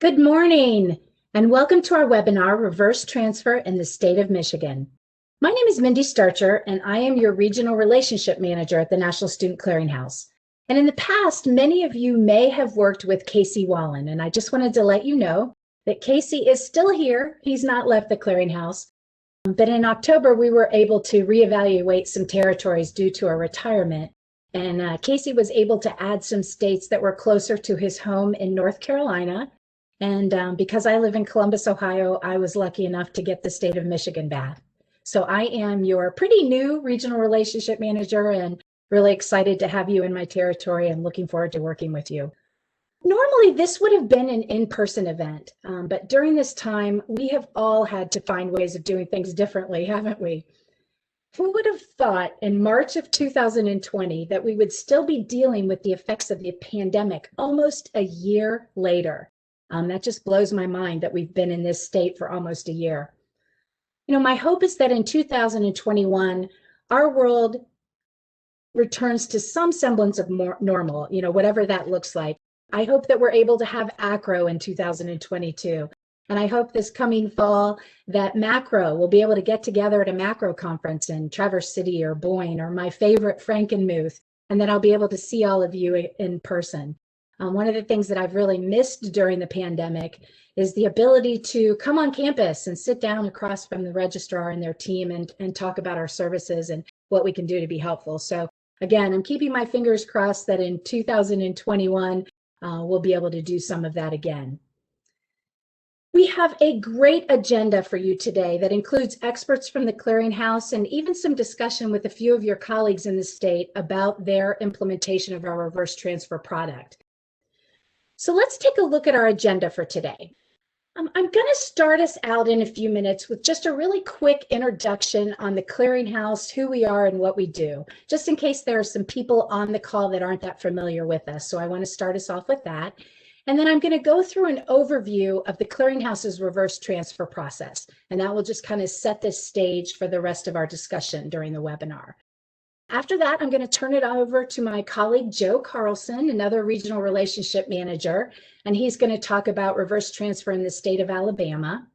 Good morning, and welcome to our webinar, Reverse Transfer in the State of Michigan. My name is Mindy Starcher, and I am your Regional Relationship Manager at the National Student Clearinghouse. And in the past, many of you may have worked with Casey Wallen, and I just wanted to let you know that Casey is still here. He's not left the Clearinghouse. But in October, we were able to reevaluate some territories due to a retirement. And Casey was able to add some states that were closer to his home in North Carolina. And because I live in Columbus, Ohio, I was lucky enough to get the state of Michigan back. So I am your pretty new regional relationship manager and really excited to have you in my territory and looking forward to working with you. Normally, this would have been an in-person event, but during this time, we have all had to find ways of doing things differently, haven't we? Who would have thought in March of 2020 that we would still be dealing with the effects of the pandemic almost a year later? That just blows my mind that we've been in this state for almost a year. You know, my hope is that in 2021, our world returns to some semblance of more normal, whatever that looks like. I hope that we're able to have ACRO in 2022. And I hope this coming fall that Macro will be able to get together at a Macro conference in Traverse City or Boyne or my favorite Frankenmuth, and that I'll be able to see all of you in person. One of the things that I've really missed during the pandemic is the ability to come on campus and sit down across from the registrar and their team and talk about our services and what we can do to be helpful. So again, I'm keeping my fingers crossed that in 2021, we'll be able to do some of that again. We have a great agenda for you today that includes experts from the Clearinghouse and even some discussion with a few of your colleagues in the state about their implementation of our reverse transfer product. So let's take a look at our agenda for today. I'm going to start us out in a few minutes with just a really quick introduction on the Clearinghouse, who we are and what we do, just in case there are some people on the call that aren't that familiar with us. So I want to start us off with that. And then I'm going to go through an overview of the Clearinghouse's reverse transfer process. And that will just kind of set the stage for the rest of our discussion during the webinar. After that, I'm going to turn it over to my colleague, Joe Carlson, another regional relationship manager, and he's going to talk about reverse transfer in the state of Alabama.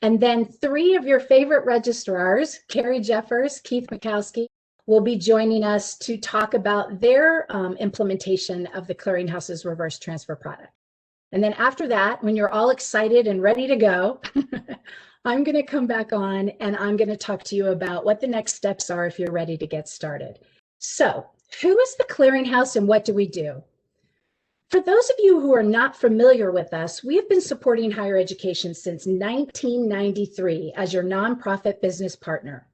And then three of your favorite registrars, Carrie Jeffers, Keith Macomb, will be joining us to talk about their implementation of the Clearinghouse's reverse transfer product. And then after that, when you're all excited and ready to go, I'm going to come back on and I'm going to talk to you about what the next steps are if you're ready to get started. So, who is the Clearinghouse and what do we do? For those of you who are not familiar with us, we have been supporting higher education since 1993 as your nonprofit business partner.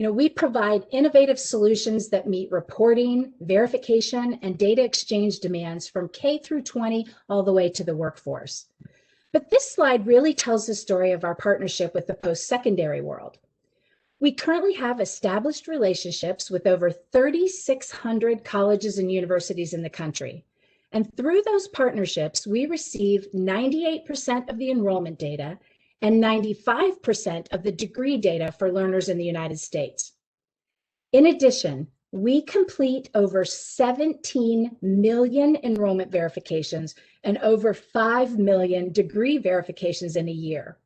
We provide innovative solutions that meet reporting, verification, and data exchange demands from K through 20 all the way to the workforce. But this slide really tells the story of our partnership with the post-secondary world. We currently have established relationships with over 3,600 colleges and universities in the country. And through those partnerships, we receive 98% of the enrollment data and 95% of the degree data for learners in the United States. In addition, we complete over 17 million enrollment verifications and over 5 million degree verifications in a year.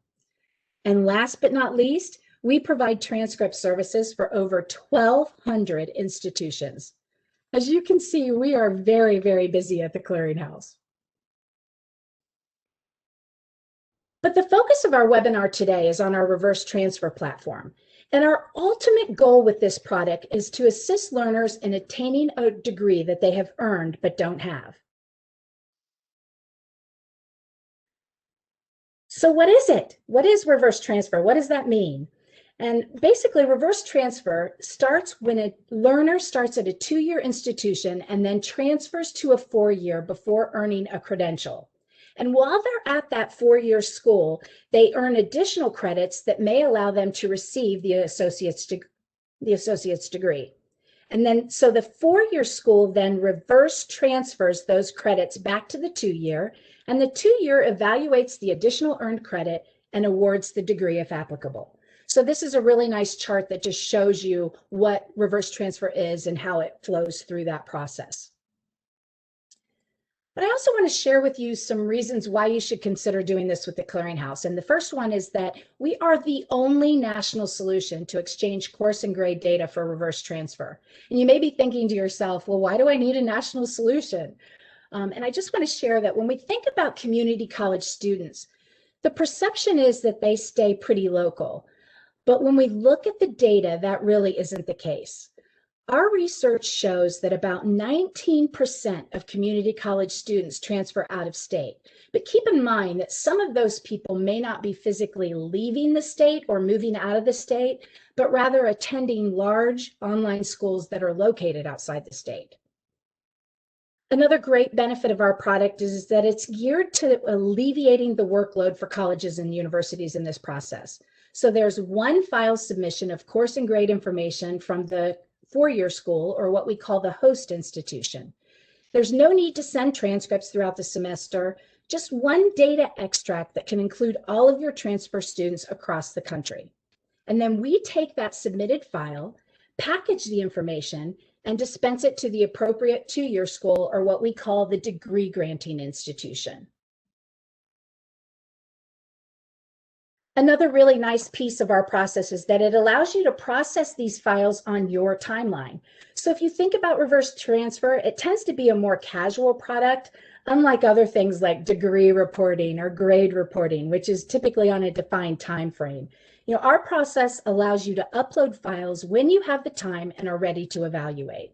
And last but not least, we provide transcript services for over 1,200 institutions. As you can see, we are very, very busy at the Clearinghouse. But the focus of our webinar today is on our reverse transfer platform. And our ultimate goal with this product is to assist learners in attaining a degree that they have earned but don't have. So what is it? What is reverse transfer? What does that mean? And basically, reverse transfer starts when a learner starts at a 2-year institution and then transfers to a 4-year before earning a credential. And while they're at that 4-year school, they earn additional credits that may allow them to receive the associate's degree. And then, so the 4-year school then reverse transfers those credits back to the 2-year, and the 2-year evaluates the additional earned credit and awards the degree if applicable. So this is a really nice chart that just shows you what reverse transfer is and how it flows through that process. But I also want to share with you some reasons why you should consider doing this with the Clearinghouse. And the first one is that we are the only national solution to exchange course and grade data for reverse transfer. And you may be thinking to yourself, well, why do I need a national solution? And I just want to share that when we think about community college students, the perception is that they stay pretty local. But when we look at the data, that really isn't the case. Our research shows that about 19% of community college students transfer out of state. But keep in mind that some of those people may not be physically leaving the state or moving out of the state, but rather attending large online schools that are located outside the state. Another great benefit of our product is that it's geared to alleviating the workload for colleges and universities in this process. So there's one file submission of course and grade information from the four-year school, or what we call the host institution. There's no need to send transcripts throughout the semester, just one data extract that can include all of your transfer students across the country. And then we take that submitted file, package the information, and dispense it to the appropriate two-year school, or what we call the degree granting institution. Another really nice piece of our process is that it allows you to process these files on your timeline. So if you think about reverse transfer, it tends to be a more casual product, unlike other things like degree reporting or grade reporting, which is typically on a defined time frame. Our process allows you to upload files when you have the time and are ready to evaluate.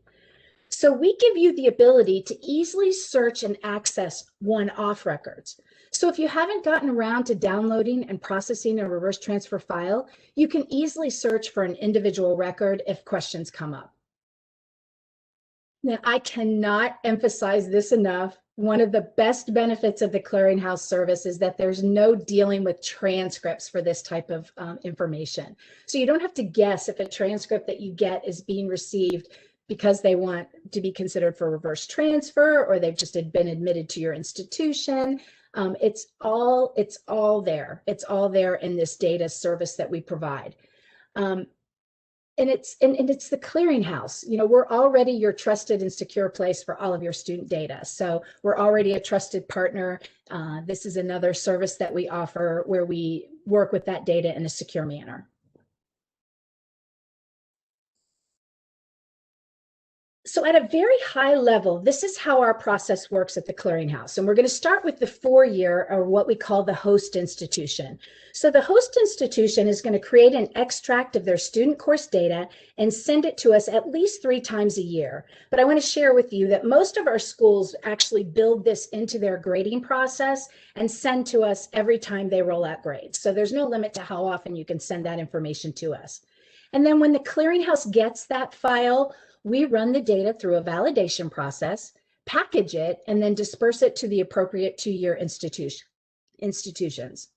So we give you the ability to easily search and access one-off records. So if you haven't gotten around to downloading and processing a reverse transfer file, you can easily search for an individual record if questions come up. Now, I cannot emphasize this enough. One of the best benefits of the Clearinghouse service is that there's no dealing with transcripts for this type of information. So you don't have to guess if a transcript that you get is being received because they want to be considered for reverse transfer, or they've just been admitted to your institution. It's all there. It's all there in this data service that we provide. And it's the Clearinghouse. We're already your trusted and secure place for all of your student data. So we're already a trusted partner. This is another service that we offer where we work with that data in a secure manner. So at a very high level, this is how our process works at the Clearinghouse. And we're going to start with the four-year, or what we call the host institution. So the host institution is going to create an extract of their student course data and send it to us at least 3 times a year. But I want to share with you that most of our schools actually build this into their grading process and send to us every time they roll out grades. So there's no limit to how often you can send that information to us. And then when the Clearinghouse gets that file, we run the data through a validation process, package it, and then disperse it to the appropriate two-year institutions.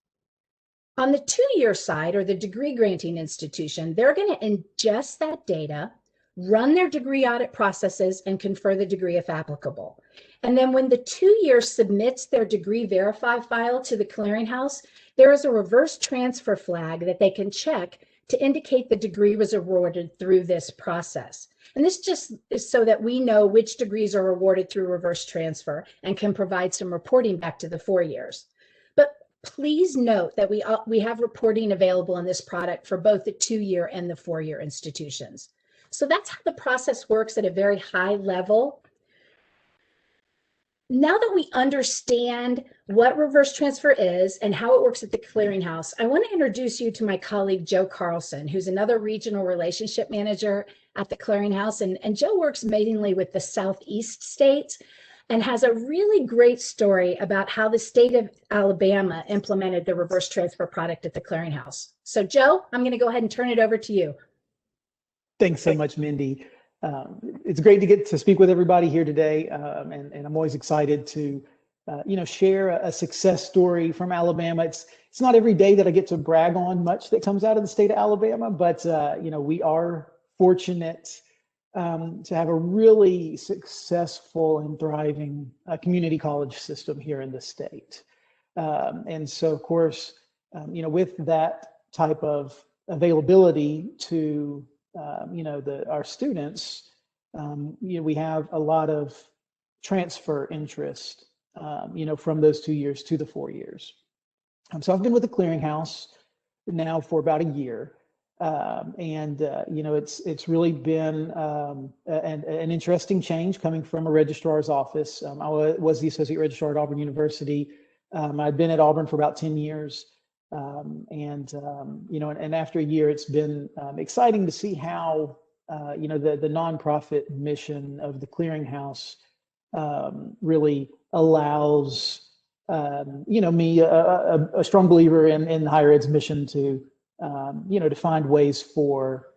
On the two-year side, or the degree granting institution, they're going to ingest that data, run their degree audit processes, and confer the degree if applicable. And then when the two-year submits their degree verify file to the Clearinghouse, there is a reverse transfer flag that they can check to indicate the degree was awarded through this process. And this just is so that we know which degrees are awarded through reverse transfer and can provide some reporting back to the 4 years. But please note that we have reporting available in this product for both the 2-year and the 4-year institutions. So that's how the process works at a very high level. Now that we understand what reverse transfer is and how it works at the Clearinghouse, I want to introduce you to my colleague, Joe Carlson, who's another regional relationship manager at the Clearinghouse. And Joe works mainly with the Southeast states and has a really great story about how the state of Alabama implemented the reverse transfer product at the Clearinghouse. So Joe, I'm going to go ahead and turn it over to you. Thanks so much, Mindy. It's great to get to speak with everybody here today, and I'm always excited to, share a success story from Alabama. It's not every day that I get to brag on much that comes out of the state of Alabama, but we are fortunate to have a really successful and thriving community college system here in the state. And so, of course, with that type of availability to our students, we have a lot of transfer interest from those 2 years to the 4 years. So I've been with the Clearinghouse now for about a year. It's really been an interesting change coming from a registrar's office. I was the Associate Registrar at Auburn University. I'd been at Auburn for about 10 years. And after a year, it's been exciting to see how, the nonprofit mission of the Clearinghouse really allows, me, a strong believer in higher ed's mission to, to find ways for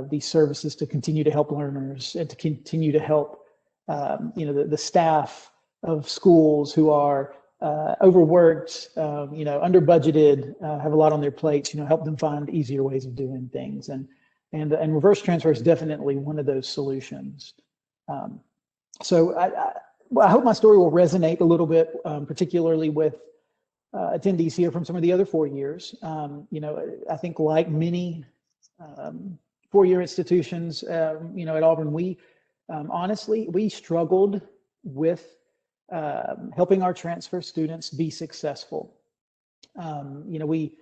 these services to continue to help learners and to continue to help, the staff of schools who are overworked, under budgeted, have a lot on their plates, help them find easier ways of doing things. And reverse transfer is definitely one of those solutions. So I hope my story will resonate a little bit, particularly with attendees here from some of the other 4 years. I think like many 4-year institutions, at Auburn, we honestly, we struggled with helping our transfer students be successful. We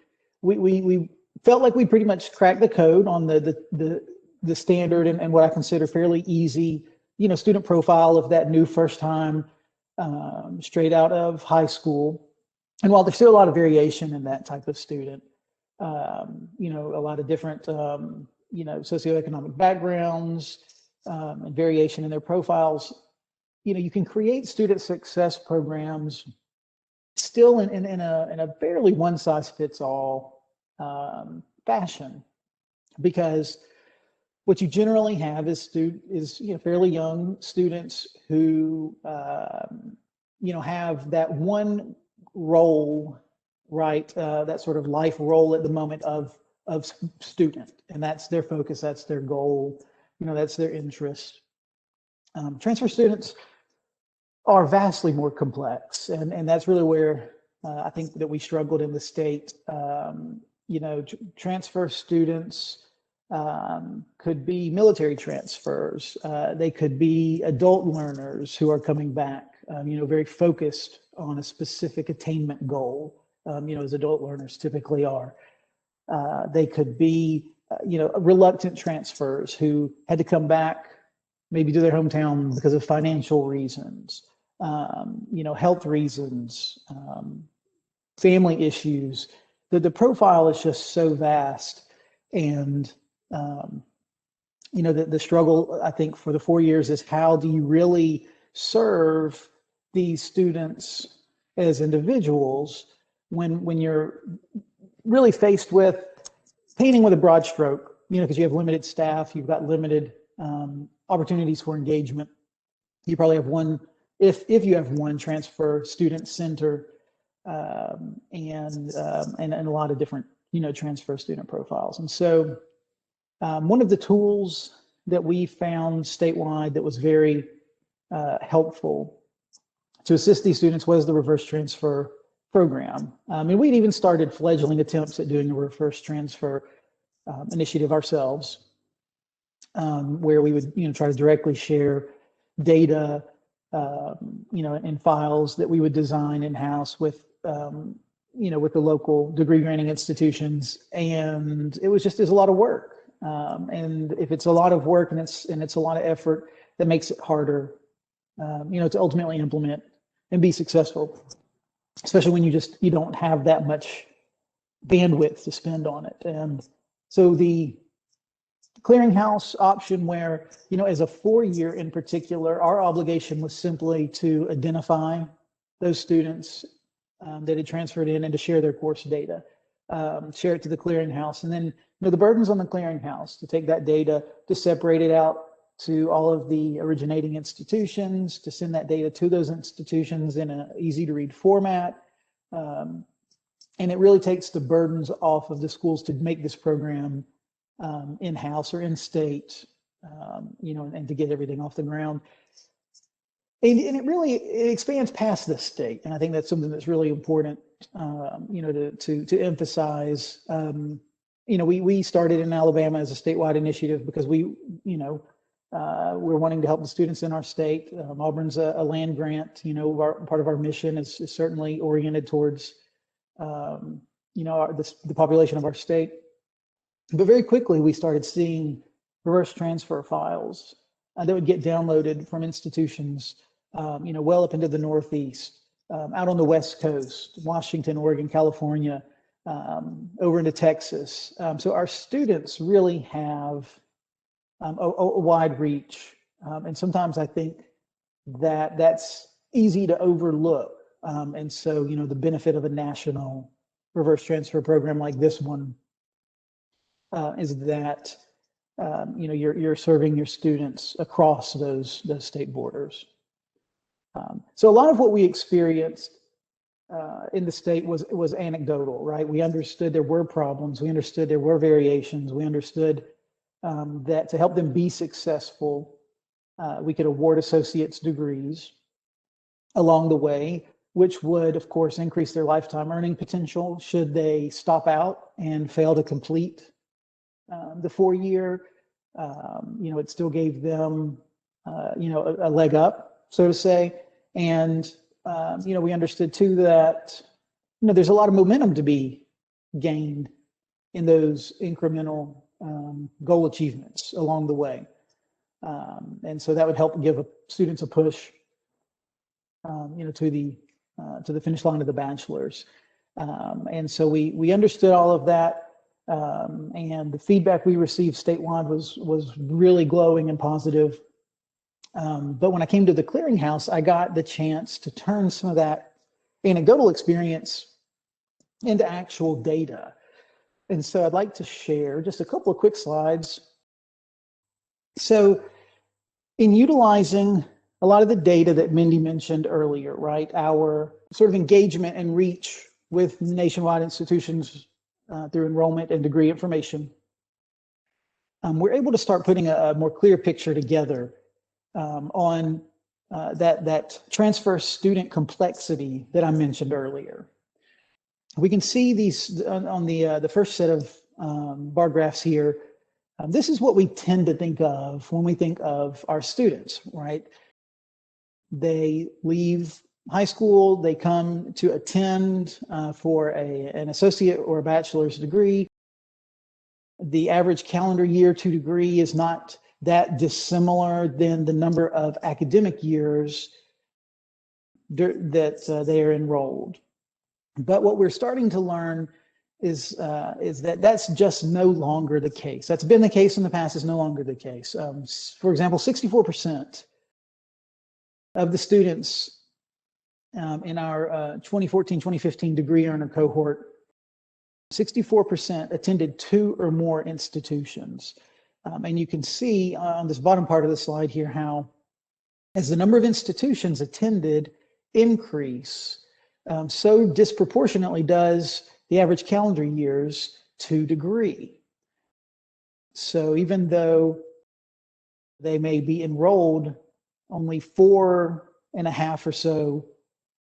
felt like we pretty much cracked the code on the standard and what I consider fairly easy, student profile of that new first time straight out of high school. And while there's still a lot of variation in that type of student, a lot of different, socioeconomic backgrounds and variation in their profiles, you can create student success programs still in a fairly one-size-fits-all fashion, because what you generally have is fairly young students who have that one role, right? That sort of life role at the moment of student, and that's their focus, that's their goal, that's their interest. Transfer students are vastly more complex, and that's really where I think that we struggled in the state. Transfer students could be military transfers. They could be adult learners who are coming back, very focused on a specific attainment goal, as adult learners typically are. They could be, reluctant transfers who had to come back maybe to their hometown because of financial reasons, health reasons, family issues. The profile is just so vast. And, the struggle, I think, for the 4 years is how do you really serve these students as individuals when you're really faced with painting with a broad stroke, because you have limited staff, you've got limited opportunities for engagement. You probably have one, if you have one transfer student center, and a lot of different, transfer student profiles. And so one of the tools that we found statewide that was very helpful to assist these students was the reverse transfer program. And we'd even started fledgling attempts at doing a reverse transfer initiative ourselves, where we would, try to directly share data, in files that we would design in-house with, with the local degree granting institutions. And it was just, there's a lot of work. And if it's a lot of work and it's a lot of effort, that makes it harder, to ultimately implement and be successful, especially when you don't have that much bandwidth to spend on it. And so the Clearinghouse option, where, as a 4-year in particular, our obligation was simply to identify those students that had transferred in and to share their course data, share it to the Clearinghouse. And then, the burden's on the Clearinghouse to take that data, to separate it out to all of the originating institutions, to send that data to those institutions in an easy to read format. And it really takes the burdens off of the schools to make this program in-house or in-state, and to get everything off the ground. And it expands past the state. And I think that's something that's really important, to emphasize. We started in Alabama as a statewide initiative because we We're wanting to help the students in our state. Auburn's a land grant. Part of our mission is certainly oriented towards, the population of our state. But very quickly, we started seeing reverse transfer files that would get downloaded from institutions, well up into the Northeast, out on the West Coast, Washington, Oregon, California, over into Texas. So our students really have a wide reach. And sometimes I think that that's easy to overlook. And so, the benefit of a national reverse transfer program like this one is that, you're serving your students across those state borders. So a lot of what we experienced in the state was anecdotal, right? We understood there were problems. We understood there were variations. We understood that to help them be successful, we could award associate's degrees along the way, which would, of course, increase their lifetime earning potential should they stop out and fail to complete the 4-year. It still gave them, a leg up, so to say. And, we understood too that, there's a lot of momentum to be gained in those incremental goal achievements along the way. And so that would help give students a push, to the finish line of the bachelor's. And so we understood all of that. And the feedback we received statewide was really glowing and positive. But when I came to the Clearinghouse, I got the chance to turn some of that anecdotal experience into actual data. And so I'd like to share just a couple of quick slides. So in utilizing a lot of the data that Mindy mentioned earlier, right, our sort of engagement and reach with nationwide institutions through enrollment and degree information, we're able to start putting a more clear picture together on that transfer student complexity that I mentioned earlier. We can see these on the first set of bar graphs here. This is what we tend to think of when we think of our students, right? They leave high school, they come to attend for an associate or a bachelor's degree. The average calendar year to degree is not that dissimilar than the number of academic years that they are enrolled. But what we're starting to learn is that that's just no longer the case. That's been the case in the past, is no longer the case. For example, 64% of the students in our 2014-2015 degree earner cohort, 64% attended 2 or more institutions. And you can see on this bottom part of the slide here how, as the number of institutions attended increase, so disproportionately does the average calendar years to degree. So even though they may be enrolled only 4.5 or so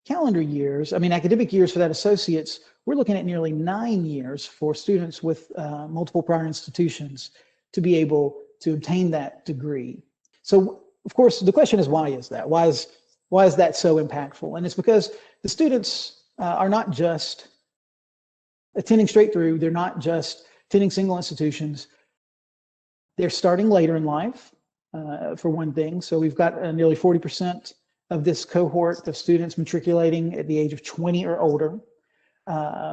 calendar years, academic years for that associates, we're looking at nearly 9 years for students with multiple prior institutions to be able to obtain that degree. So, of course, the question is, why is that? Why is that so impactful? And it's because the students are not just attending straight through. They're not just attending single institutions. They're starting later in life, for one thing. So we've got nearly 40% of this cohort of students matriculating at the age of 20 or older.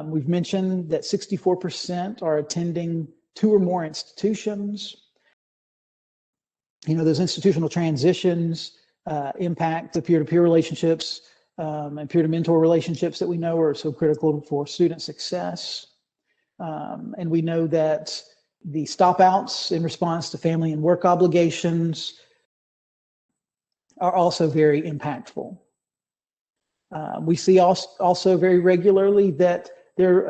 We've mentioned that 64% are attending 2 or more institutions. Those institutional transitions impact the peer-to-peer relationships and peer-to-mentor relationships that we know are so critical for student success. And we know that the stop-outs in response to family and work obligations are also very impactful. We see also very regularly that they're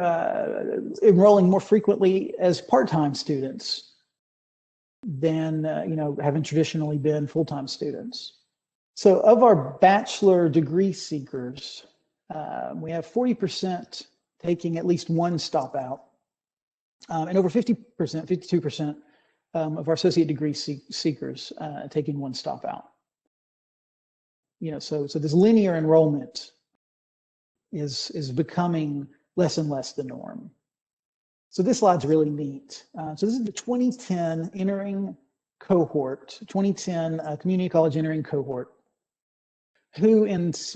enrolling more frequently as part-time students than having traditionally been full-time students. So of our bachelor degree seekers, we have 40% taking at least one stop out, and over 50%, 52% of our associate degree seekers taking one stop out. So this linear enrollment is becoming less and less the norm. So this slide's really neat. So this is the 2010 entering cohort, 2010 community college entering cohort, who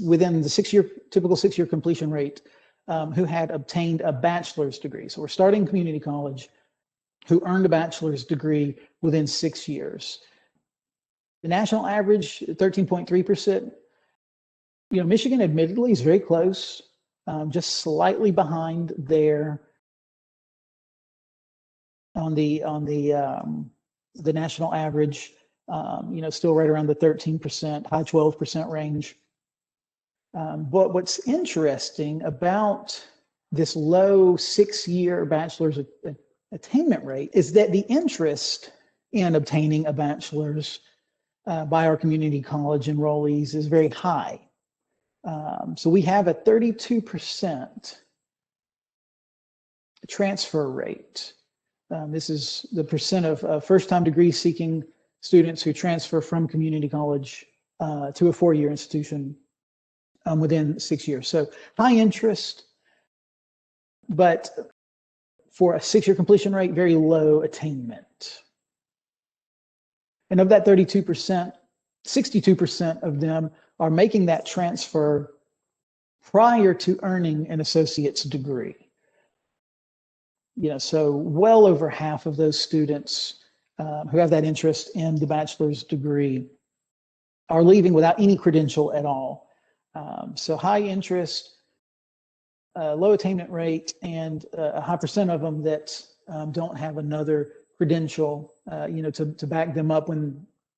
within the typical six-year completion rate, who had obtained a bachelor's degree. So we're starting community college, who earned a bachelor's degree within 6 years. The national average, 13.3%. Michigan admittedly is very close, just slightly behind there on the national average, still right around the 13%, high 12% range. But what's interesting about this low 6-year bachelor's attainment rate is that the interest in obtaining a bachelor's by our community college enrollees is very high. So we have a 32% transfer rate. This is the percent of first-time degree-seeking students who transfer from community college to a 4-year institution within 6 years. So high interest, but for a 6-year completion rate, very low attainment. And of that 32%, 62% of them are making that transfer prior to earning an associate's degree. So well over half of those students who have that interest in the bachelor's degree are leaving without any credential at all. So high interest, low attainment rate, and a high percent of them that don't have another credential, to back them up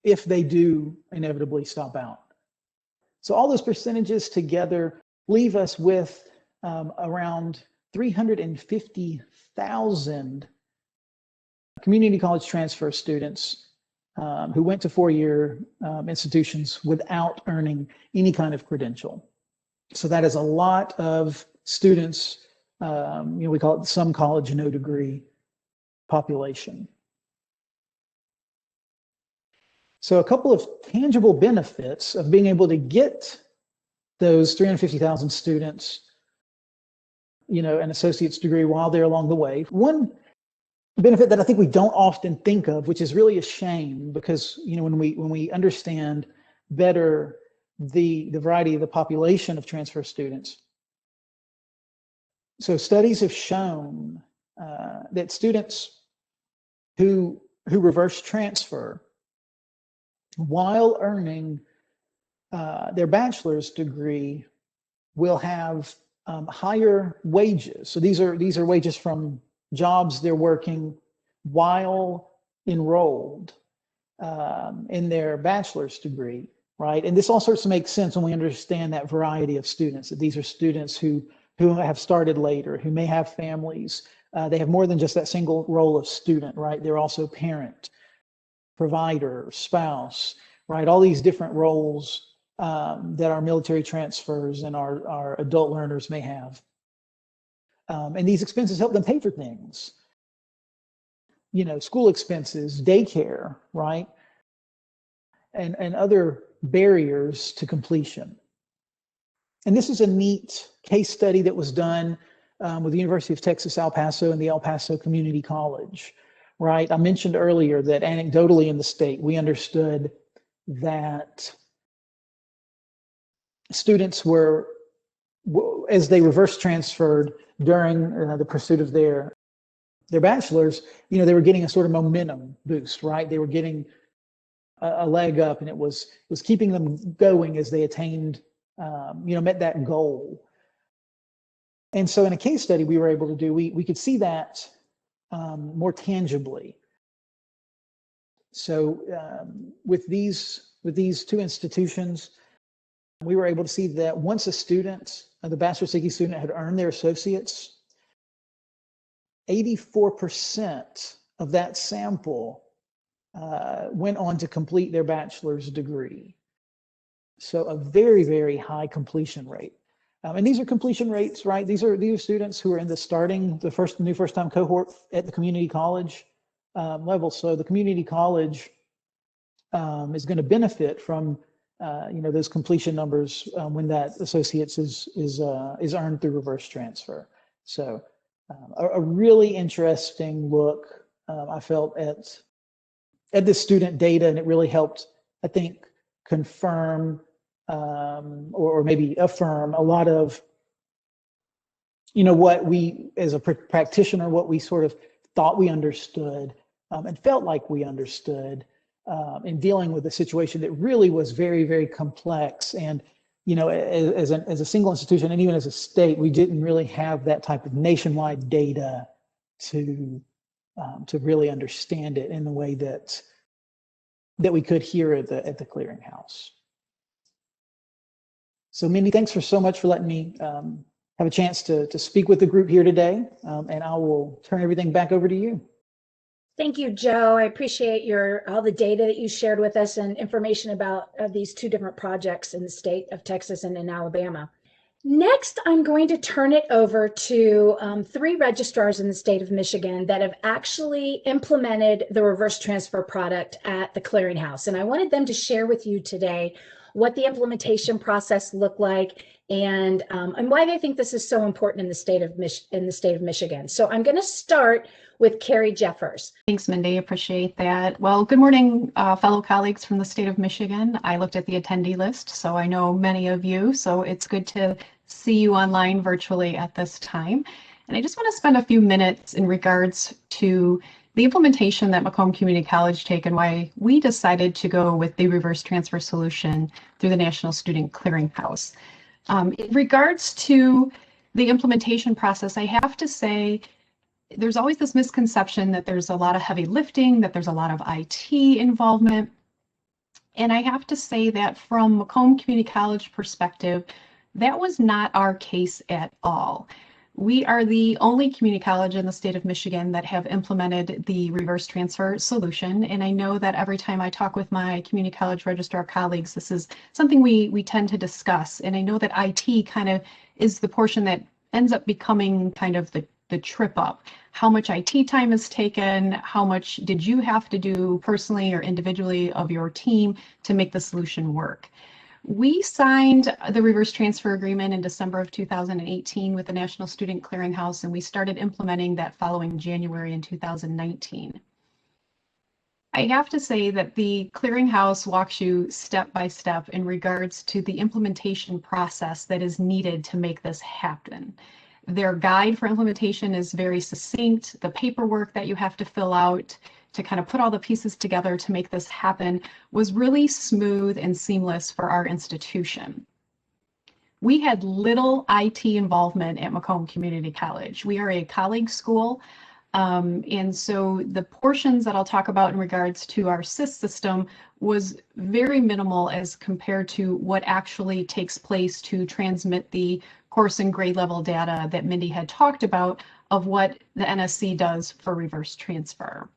if they do inevitably stop out. So all those percentages together leave us with around 350,000 community college transfer students who went to 4-year institutions without earning any kind of credential. So that is a lot of students, we call it some college, no degree population. So a couple of tangible benefits of being able to get those 350,000 students, an associate's degree while they're along the way. One benefit that I think we don't often think of, which is really a shame, because when we understand better the variety of the population of transfer students. So studies have shown that students who reverse transfer while earning their bachelor's degree will have higher wages. So these are wages from jobs they're working while enrolled in their bachelor's degree, right? And this all starts to make sense when we understand that variety of students, that these are students who have started later, who may have families. They have more than just that single role of student, right? They're also parent, provider, spouse, right? All these different roles that our military transfers and our adult learners may have. And these expenses help them pay for things. School expenses, daycare, right? And other barriers to completion. And this is a neat case study that was done with the University of Texas, El Paso and the El Paso Community College, right? I mentioned earlier that anecdotally in the state, we understood that students were, as they reverse transferred during the pursuit of their bachelor's, they were getting a sort of momentum boost, right? They were getting a leg up, and it was keeping them going as they attained, met that goal. And so in a case study we were able to do, we could see that more tangibly. So with these two institutions, we were able to see that once a student, the bachelor's degree student, had earned their associates, 84% of that sample went on to complete their bachelor's degree. So a very, very high completion rate. And these are completion rates, right? These are students who are in the first-time cohort at the community college. level. So the community college is going to benefit from those completion numbers when that associate's is earned through reverse transfer. So a really interesting look I felt at this student data, and it really helped, I think, confirm or maybe affirm a lot of what we as a practitioner, what we sort of thought we understood and felt like we understood in dealing with a situation that really was very, very complex. And as a single institution and even as a state, we didn't really have that type of nationwide data to really understand it in the way that we could here at the Clearinghouse. So Mindy, thanks so much for letting me have a chance to speak with the group here today, and I will turn everything back over to you. Thank you, Joe. I appreciate all the data that you shared with us and information about these two different projects in the state of Texas and in Alabama. Next, I'm going to turn it over to 3 registrars in the state of Michigan that have actually implemented the reverse transfer product at the Clearinghouse. And I wanted them to share with you today what the implementation process looked like and why they think this is so important in the state of Michigan. So I'm going to start with Carrie Jeffers. Thanks, Mindy. Appreciate that. Well, good morning, fellow colleagues from the state of Michigan. I looked at the attendee list, so I know many of you, so it's good to see you online virtually at this time. And I just want to spend a few minutes in regards to the implementation that Macomb Community College took and why we decided to go with the reverse transfer solution through the National Student Clearinghouse. In regards to the implementation process, I have to say there's always this misconception that there's a lot of heavy lifting, that there's a lot of IT involvement. And I have to say that from Macomb Community College perspective, that was not our case at all. We are the only community college in the state of Michigan that have implemented the reverse transfer solution. And I know that every time I talk with my community college registrar colleagues, this is something we tend to discuss. And I know that IT kind of is the portion that ends up becoming kind of the trip up. How much IT time is taken, how much did you have to do personally or individually of your team to make the solution work? We signed the reverse transfer agreement in December of 2018 with the National Student Clearinghouse, and we started implementing that following January in 2019. I have to say that the Clearinghouse walks you step by step in regards to the implementation process that is needed to make this happen. Their guide for implementation is very succinct. The paperwork that you have to fill out to kind of put all the pieces together to make this happen was really smooth and seamless for our institution. We had little IT involvement at Macomb Community College. We are a colleague school, and so the portions that I'll talk about in regards to our SIS system was very minimal as compared to what actually takes place to transmit the course and grade level data that Mindy had talked about of what the NSC does for reverse transfer.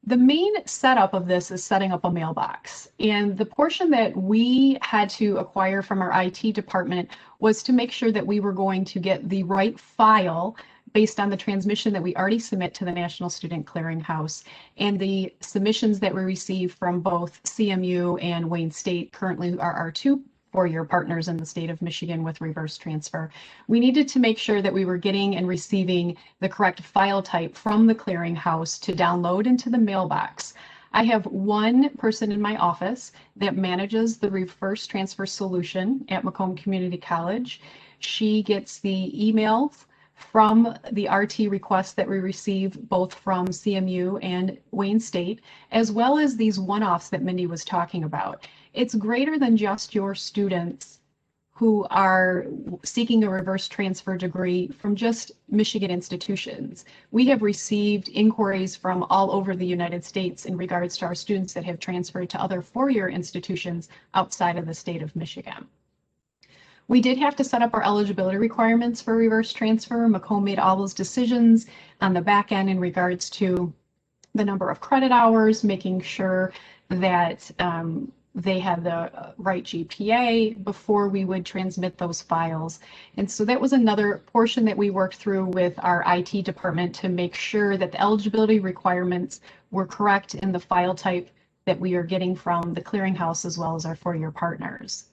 The main setup of this is setting up a mailbox, and the portion that we had to acquire from our IT department was to make sure that we were going to get the right file based on the transmission that we already submit to the National Student Clearinghouse and the submissions that we receive from both CMU and Wayne State, currently are our 2 four-year partners in the state of Michigan with reverse transfer. We needed to make sure that we were getting and receiving the correct file type from the clearinghouse to download into the mailbox. I have one person in my office that manages the reverse transfer solution at Macomb Community College. She gets the emails from the RT requests that we receive both from CMU and Wayne State, as well as these one-offs that Mindy was talking about. It's greater than just your students who are seeking a reverse transfer degree from just Michigan institutions. We have received inquiries from all over the United States in regards to our students that have transferred to other four-year institutions outside of the state of Michigan. We did have to set up our eligibility requirements for reverse transfer. Macomb made all those decisions on the back end in regards to the number of credit hours, making sure that they had the right GPA before we would transmit those files. And so that was another portion that we worked through with our IT department to make sure that the eligibility requirements were correct in the file type that we are getting from the clearinghouse as well as our four-year partners.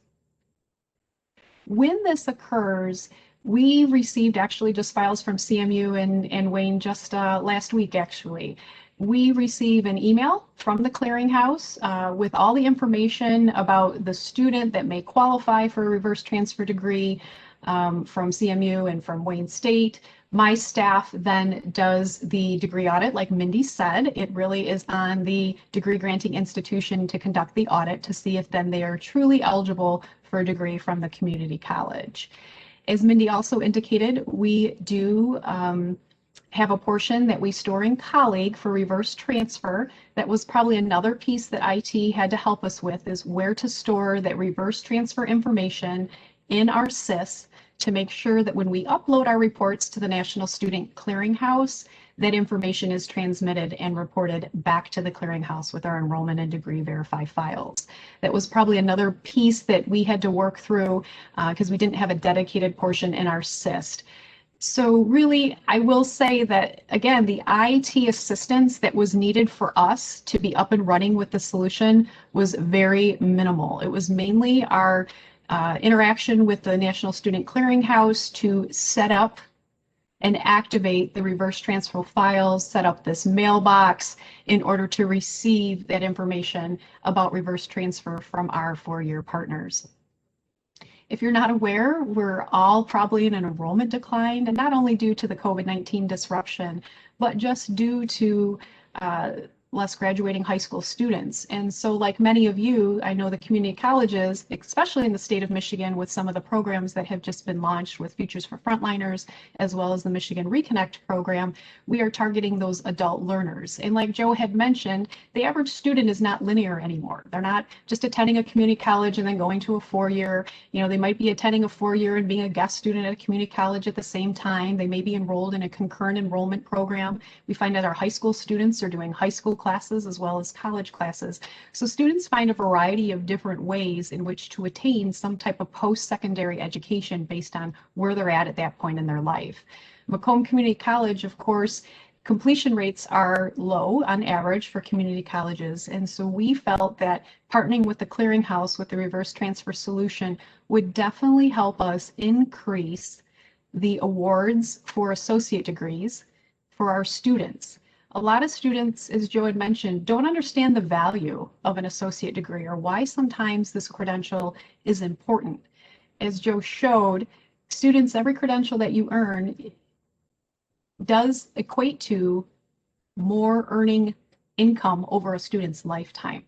When this occurs, we received actually just files from CMU and Wayne just last week, actually. We receive an email from the clearinghouse with all the information about the student that may qualify for a reverse transfer degree from CMU and from Wayne State. My staff then does the degree audit, like Mindy said. It really is on the degree granting institution to conduct the audit to see if then they are truly eligible for a degree from the community college. As Mindy also indicated, we do have a portion that we store in Colleague for reverse transfer. That was probably another piece that IT had to help us with, is where to store that reverse transfer information in our SIS to make sure that when we upload our reports to the National Student Clearinghouse, that information is transmitted and reported back to the clearinghouse with our enrollment and degree verify files. That was probably another piece that we had to work through because we didn't have a dedicated portion in our SIS. So really, I will say that, again, the IT assistance that was needed for us to be up and running with the solution was very minimal. It was mainly our interaction with the National Student Clearinghouse to set up and activate the reverse transfer files, set up this mailbox in order to receive that information about reverse transfer from our four-year partners. If you're not aware, we're all probably in an enrollment decline, and not only due to the COVID-19 disruption, but just due to less graduating high school students. And so like many of you, I know the community colleges, especially in the state of Michigan, with some of the programs that have just been launched with Futures for Frontliners, as well as the Michigan Reconnect program, we are targeting those adult learners. And like Joe had mentioned, the average student is not linear anymore. They're not just attending a community college and then going to a four-year. You know, they might be attending a four-year and being a guest student at a community college at the same time. They may be enrolled in a concurrent enrollment program. We find that our high school students are doing high school classes as well as college classes. So students find a variety of different ways in which to attain some type of post-secondary education based on where they're at that point in their life. Macomb Community College, of course, completion rates are low on average for community colleges, and so we felt that partnering with the clearinghouse with the reverse transfer solution would definitely help us increase the awards for associate degrees for our students. A lot of students, as Joe had mentioned, don't understand the value of an associate degree or why sometimes this credential is important. As Joe showed, students, every credential that you earn does equate to more earning income over a student's lifetime.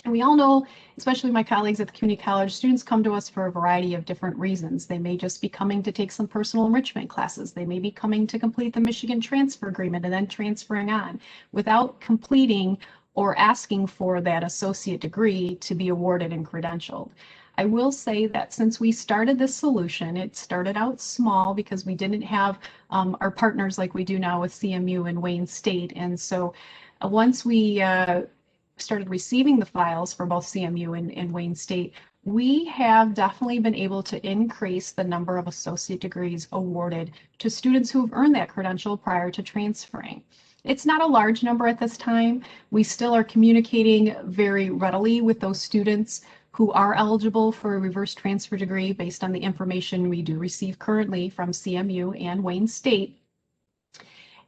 And we all know, especially my colleagues at the community college, students come to us for a variety of different reasons. They may just be coming to take some personal enrichment classes. They may be coming to complete the Michigan transfer agreement and then transferring on without completing or asking for that associate degree to be awarded and credentialed. I will say that since we started this solution, it started out small because we didn't have our partners like we do now with CMU and Wayne State. And so once we started receiving the files for both CMU and Wayne State, we have definitely been able to increase the number of associate degrees awarded to students who have earned that credential prior to transferring. It's not a large number at this time. We still are communicating very readily with those students who are eligible for a reverse transfer degree based on the information we do receive currently from CMU and Wayne State.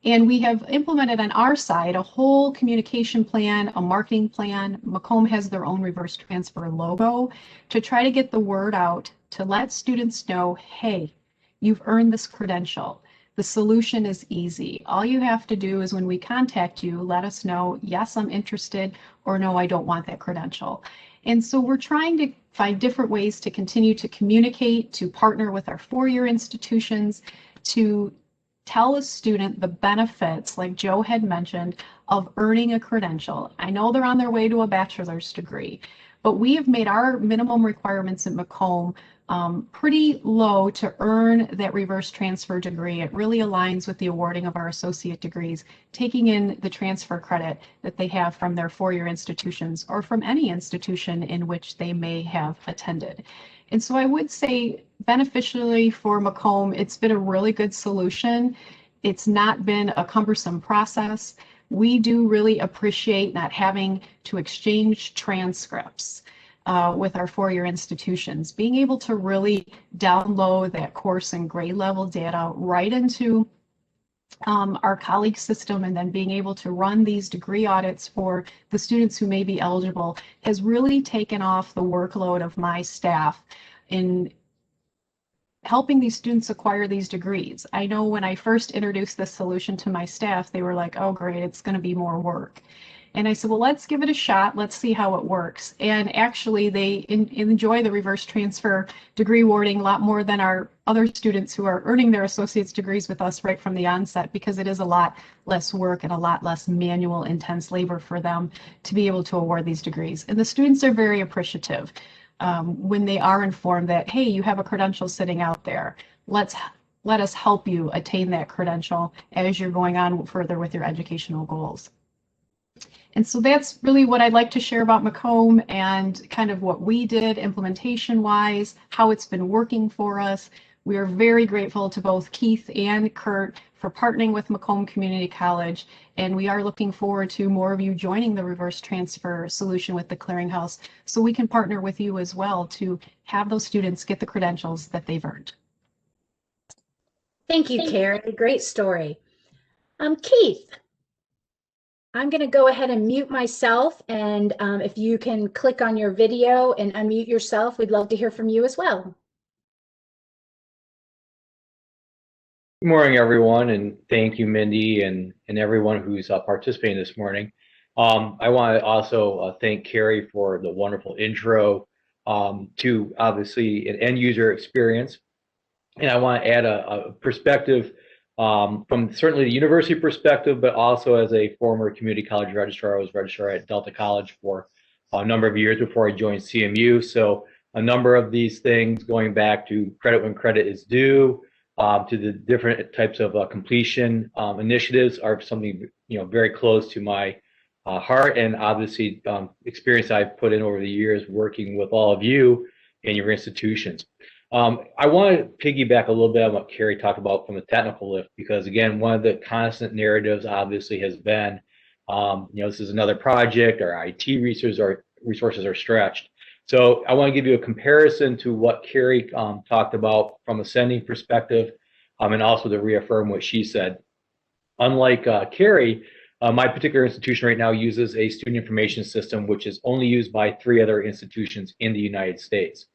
And we have implemented on our side a whole communication plan, a marketing plan. Macomb has their own reverse transfer logo to try to get the word out to let students know, hey, you've earned this credential. The solution is easy. All you have to do is when we contact you, let us know, yes, I'm interested, or no, I don't want that credential. And so we're trying to find different ways to continue to communicate, to partner with our four-year institutions, to tell a student the benefits, like Joe had mentioned, of earning a credential. I know they're on their way to a bachelor's degree, but we have made our minimum requirements at Macomb pretty low to earn that reverse transfer degree. It really aligns with the awarding of our associate degrees, taking in the transfer credit that they have from their four-year institutions or from any institution in which they may have attended. And so I would say beneficially for Macomb, it's been a really good solution. It's not been a cumbersome process. We do really appreciate not having to exchange transcripts with our four-year institutions. Being able to really download that course and grade level data right into our colleague system, and then being able to run these degree audits for the students who may be eligible has really taken off the workload of my staff in helping these students acquire these degrees. I know when I first introduced this solution to my staff, they were like, oh great, it's going to be more work. And I said, well, let's give it a shot. Let's see how it works. And actually, they enjoy the reverse transfer degree awarding a lot more than our other students who are earning their associate's degrees with us right from the onset, because it is a lot less work and a lot less manual, intense labor for them to be able to award these degrees. And the students are very appreciative when they are informed that, hey, you have a credential sitting out there. Let us help you attain that credential as you're going on further with your educational goals. And so that's really what I'd like to share about Macomb and kind of what we did implementation-wise, how it's been working for us. We are very grateful to both Keith and Kurt for partnering with Macomb Community College, and we are looking forward to more of you joining the reverse transfer solution with the Clearinghouse, so we can partner with you as well to have those students get the credentials that they've earned. Thank you, Carrie. Great story. Keith, I'm going to go ahead and mute myself, and if you can click on your video and unmute yourself, we'd love to hear from you as well. Good morning, everyone, and thank you, Mindy, and everyone who's participating this morning. I want to also thank Carrie for the wonderful intro to obviously an end user experience, and I want to add a perspective from certainly the university perspective, but also as a former community college registrar. I was registrar at Delta College for a number of years before I joined CMU. So a number of these things going back to credit when credit is due, to the different types of completion initiatives are something very close to my heart, and obviously experience I've put in over the years working with all of you and your institutions. I want to piggyback a little bit on what Carrie talked about from the technical lift, because again, one of the constant narratives obviously has been, this is another project, our IT resources are stretched. So I want to give you a comparison to what Carrie talked about from a sending perspective, and also to reaffirm what she said. Unlike Carrie, my particular institution right now uses a student information system, which is only used by 3 other institutions in the United States.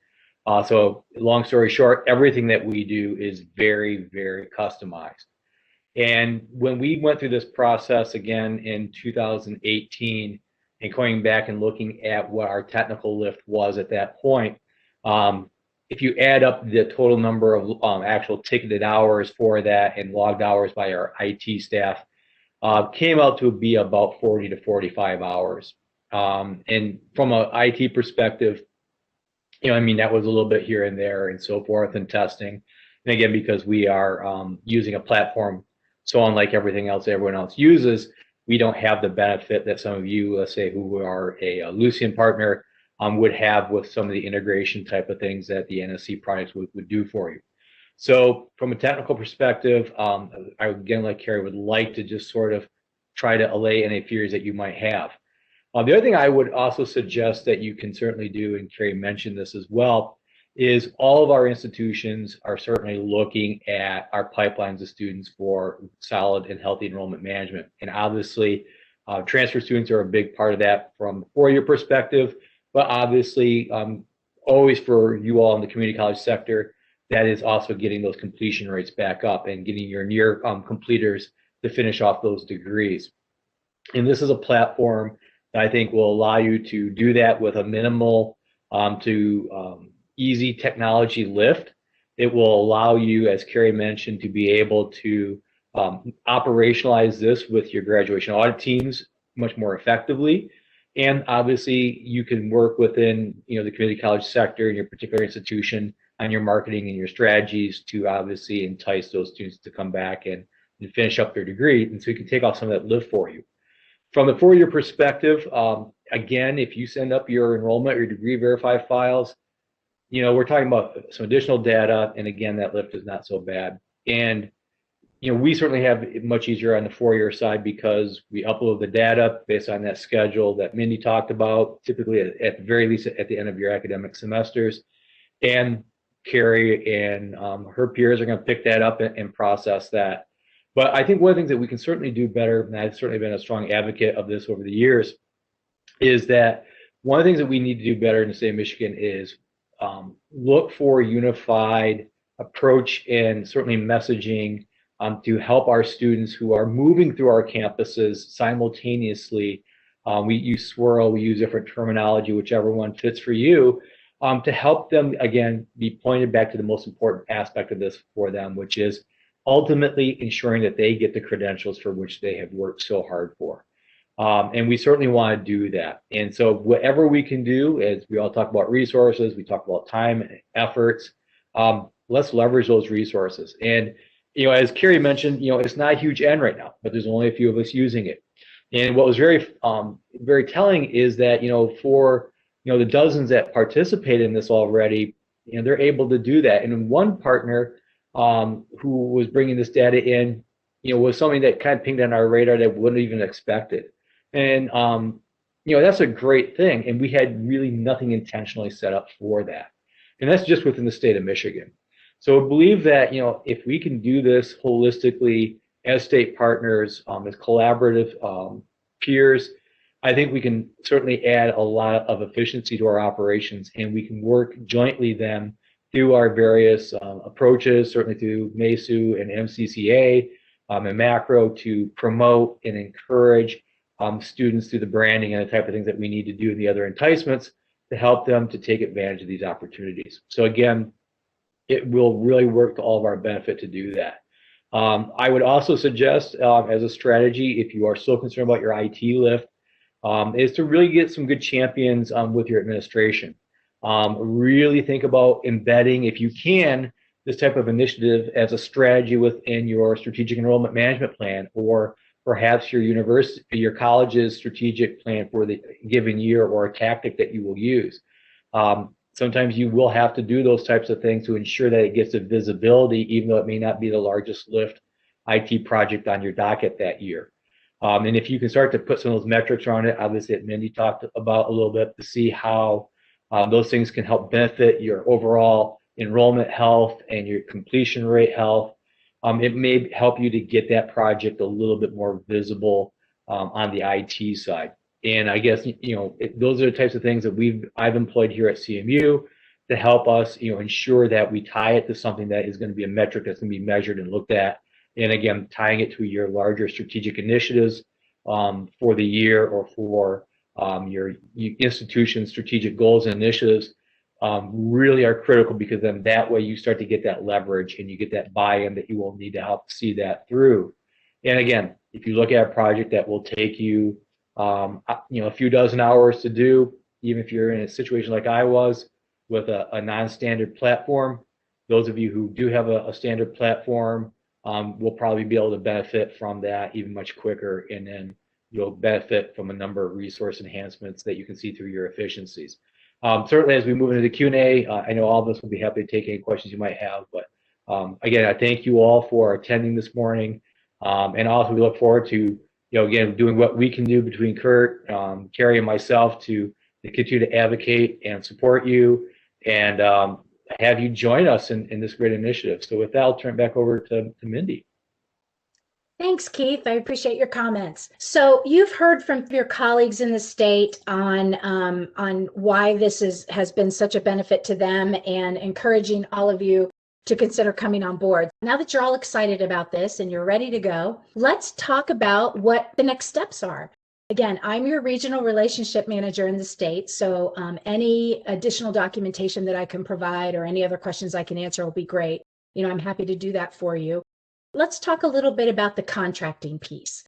So long story short, everything that we do is very, very customized. And when we went through this process again in 2018 and going back and looking at what our technical lift was at that point, if you add up the total number of actual ticketed hours for that and logged hours by our IT staff, came out to be about 40 to 45 hours. And from an IT perspective, that was a little bit here and there and so forth, and testing. And again, because we are using a platform so unlike everything else everyone else uses, we don't have the benefit that some of you, let's say, who are a Lucian partner, would have with some of the integration type of things that the NSC products would do for you. So from a technical perspective, I, again, like Carrie, would like to just sort of try to allay any fears that you might have. The other thing I would also suggest that you can certainly do, and Carrie mentioned this as well, is all of our institutions are certainly looking at our pipelines of students for solid and healthy enrollment management. And obviously, transfer students are a big part of that from a 4-year perspective, but obviously, always for you all in the community college sector, that is also getting those completion rates back up and getting your near completers to finish off those degrees. And this is a platform that I think will allow you to do that with a minimal to easy technology lift. It will allow you, as Carrie mentioned, to be able to operationalize this with your graduation audit teams much more effectively. And obviously, you can work within the community college sector in your particular institution on your marketing and your strategies to obviously entice those students to come back and finish up their degree. And so you can take off some of that lift for you. From the four-year perspective, again, if you send up your enrollment or your degree verify files, we're talking about some additional data. And again, that lift is not so bad. And we certainly have it much easier on the four-year side because we upload the data based on that schedule that Mindy talked about, typically at the very least at the end of your academic semesters. And Carrie and her peers are going to pick that up and process that. But I think one of the things that we can certainly do better, and I've certainly been a strong advocate of this over the years, is that one of the things that we need to do better in the state of Michigan is look for a unified approach and certainly messaging to help our students who are moving through our campuses simultaneously. We use swirl, we use different terminology, whichever one fits for you, to help them, again, be pointed back to the most important aspect of this for them, which is ultimately ensuring that they get the credentials for which they have worked so hard for. And we certainly want to do that. And so whatever we can do, as we all talk about resources, we talk about time and efforts, let's leverage those resources. And as Carrie mentioned, it's not a huge N right now, but there's only a few of us using it. And what was very, very telling is that, for, the dozens that participate in this already, they're able to do that. And one partner who was bringing this data in, was something that kind of pinged on our radar that we wouldn't even expected. And, that's a great thing. And we had really nothing intentionally set up for that. And that's just within the state of Michigan. So I believe that, if we can do this holistically as state partners, as collaborative peers, I think we can certainly add a lot of efficiency to our operations, and we can work jointly then through our various approaches, certainly through MESU and MCCA and macro, to promote and encourage students through the branding and the type of things that we need to do and the other enticements to help them to take advantage of these opportunities. So again, it will really work to all of our benefit to do that. I would also suggest as a strategy, if you are so concerned about your IT lift, is to really get some good champions with your administration. Really think about embedding, if you can, this type of initiative as a strategy within your strategic enrollment management plan, or perhaps your university, your college's strategic plan for the given year, or a tactic that you will use. Sometimes you will have to do those types of things to ensure that it gets the visibility, even though it may not be the largest lift IT project on your docket that year. And if you can start to put some of those metrics around it, obviously that Mindy talked about a little bit, to see how those things can help benefit your overall enrollment health and your completion rate health, it may help you to get that project a little bit more visible on the IT side. And I guess, those are the types of things that I've employed here at CMU to help us, ensure that we tie it to something that is going to be a metric that's going to be measured and looked at. And again, tying it to your larger strategic initiatives for the year, or for your institution's strategic goals and initiatives, really are critical, because then that way you start to get that leverage and you get that buy-in that you will need to help see that through. And again, if you look at a project that will take you, a few dozen hours to do, even if you're in a situation like I was with a non-standard platform, those of you who do have a standard platform will probably be able to benefit from that even much quicker, and then you'll benefit from a number of resource enhancements that you can see through your efficiencies. Certainly, as we move into the Q&A, I know all of us will be happy to take any questions you might have, but again, I thank you all for attending this morning, and also we look forward to, again, doing what we can do between Kurt, Carrie, and myself to continue to advocate and support you, and have you join us in this great initiative. So with that, I'll turn it back over to Mindy. Thanks, Keith. I appreciate your comments. So you've heard from your colleagues in the state on why this has been such a benefit to them, and encouraging all of you to consider coming on board. Now that you're all excited about this and you're ready to go, let's talk about what the next steps are. Again, I'm your regional relationship manager in the state, so any additional documentation that I can provide or any other questions I can answer will be great. I'm happy to do that for you. Let's talk a little bit about the contracting piece.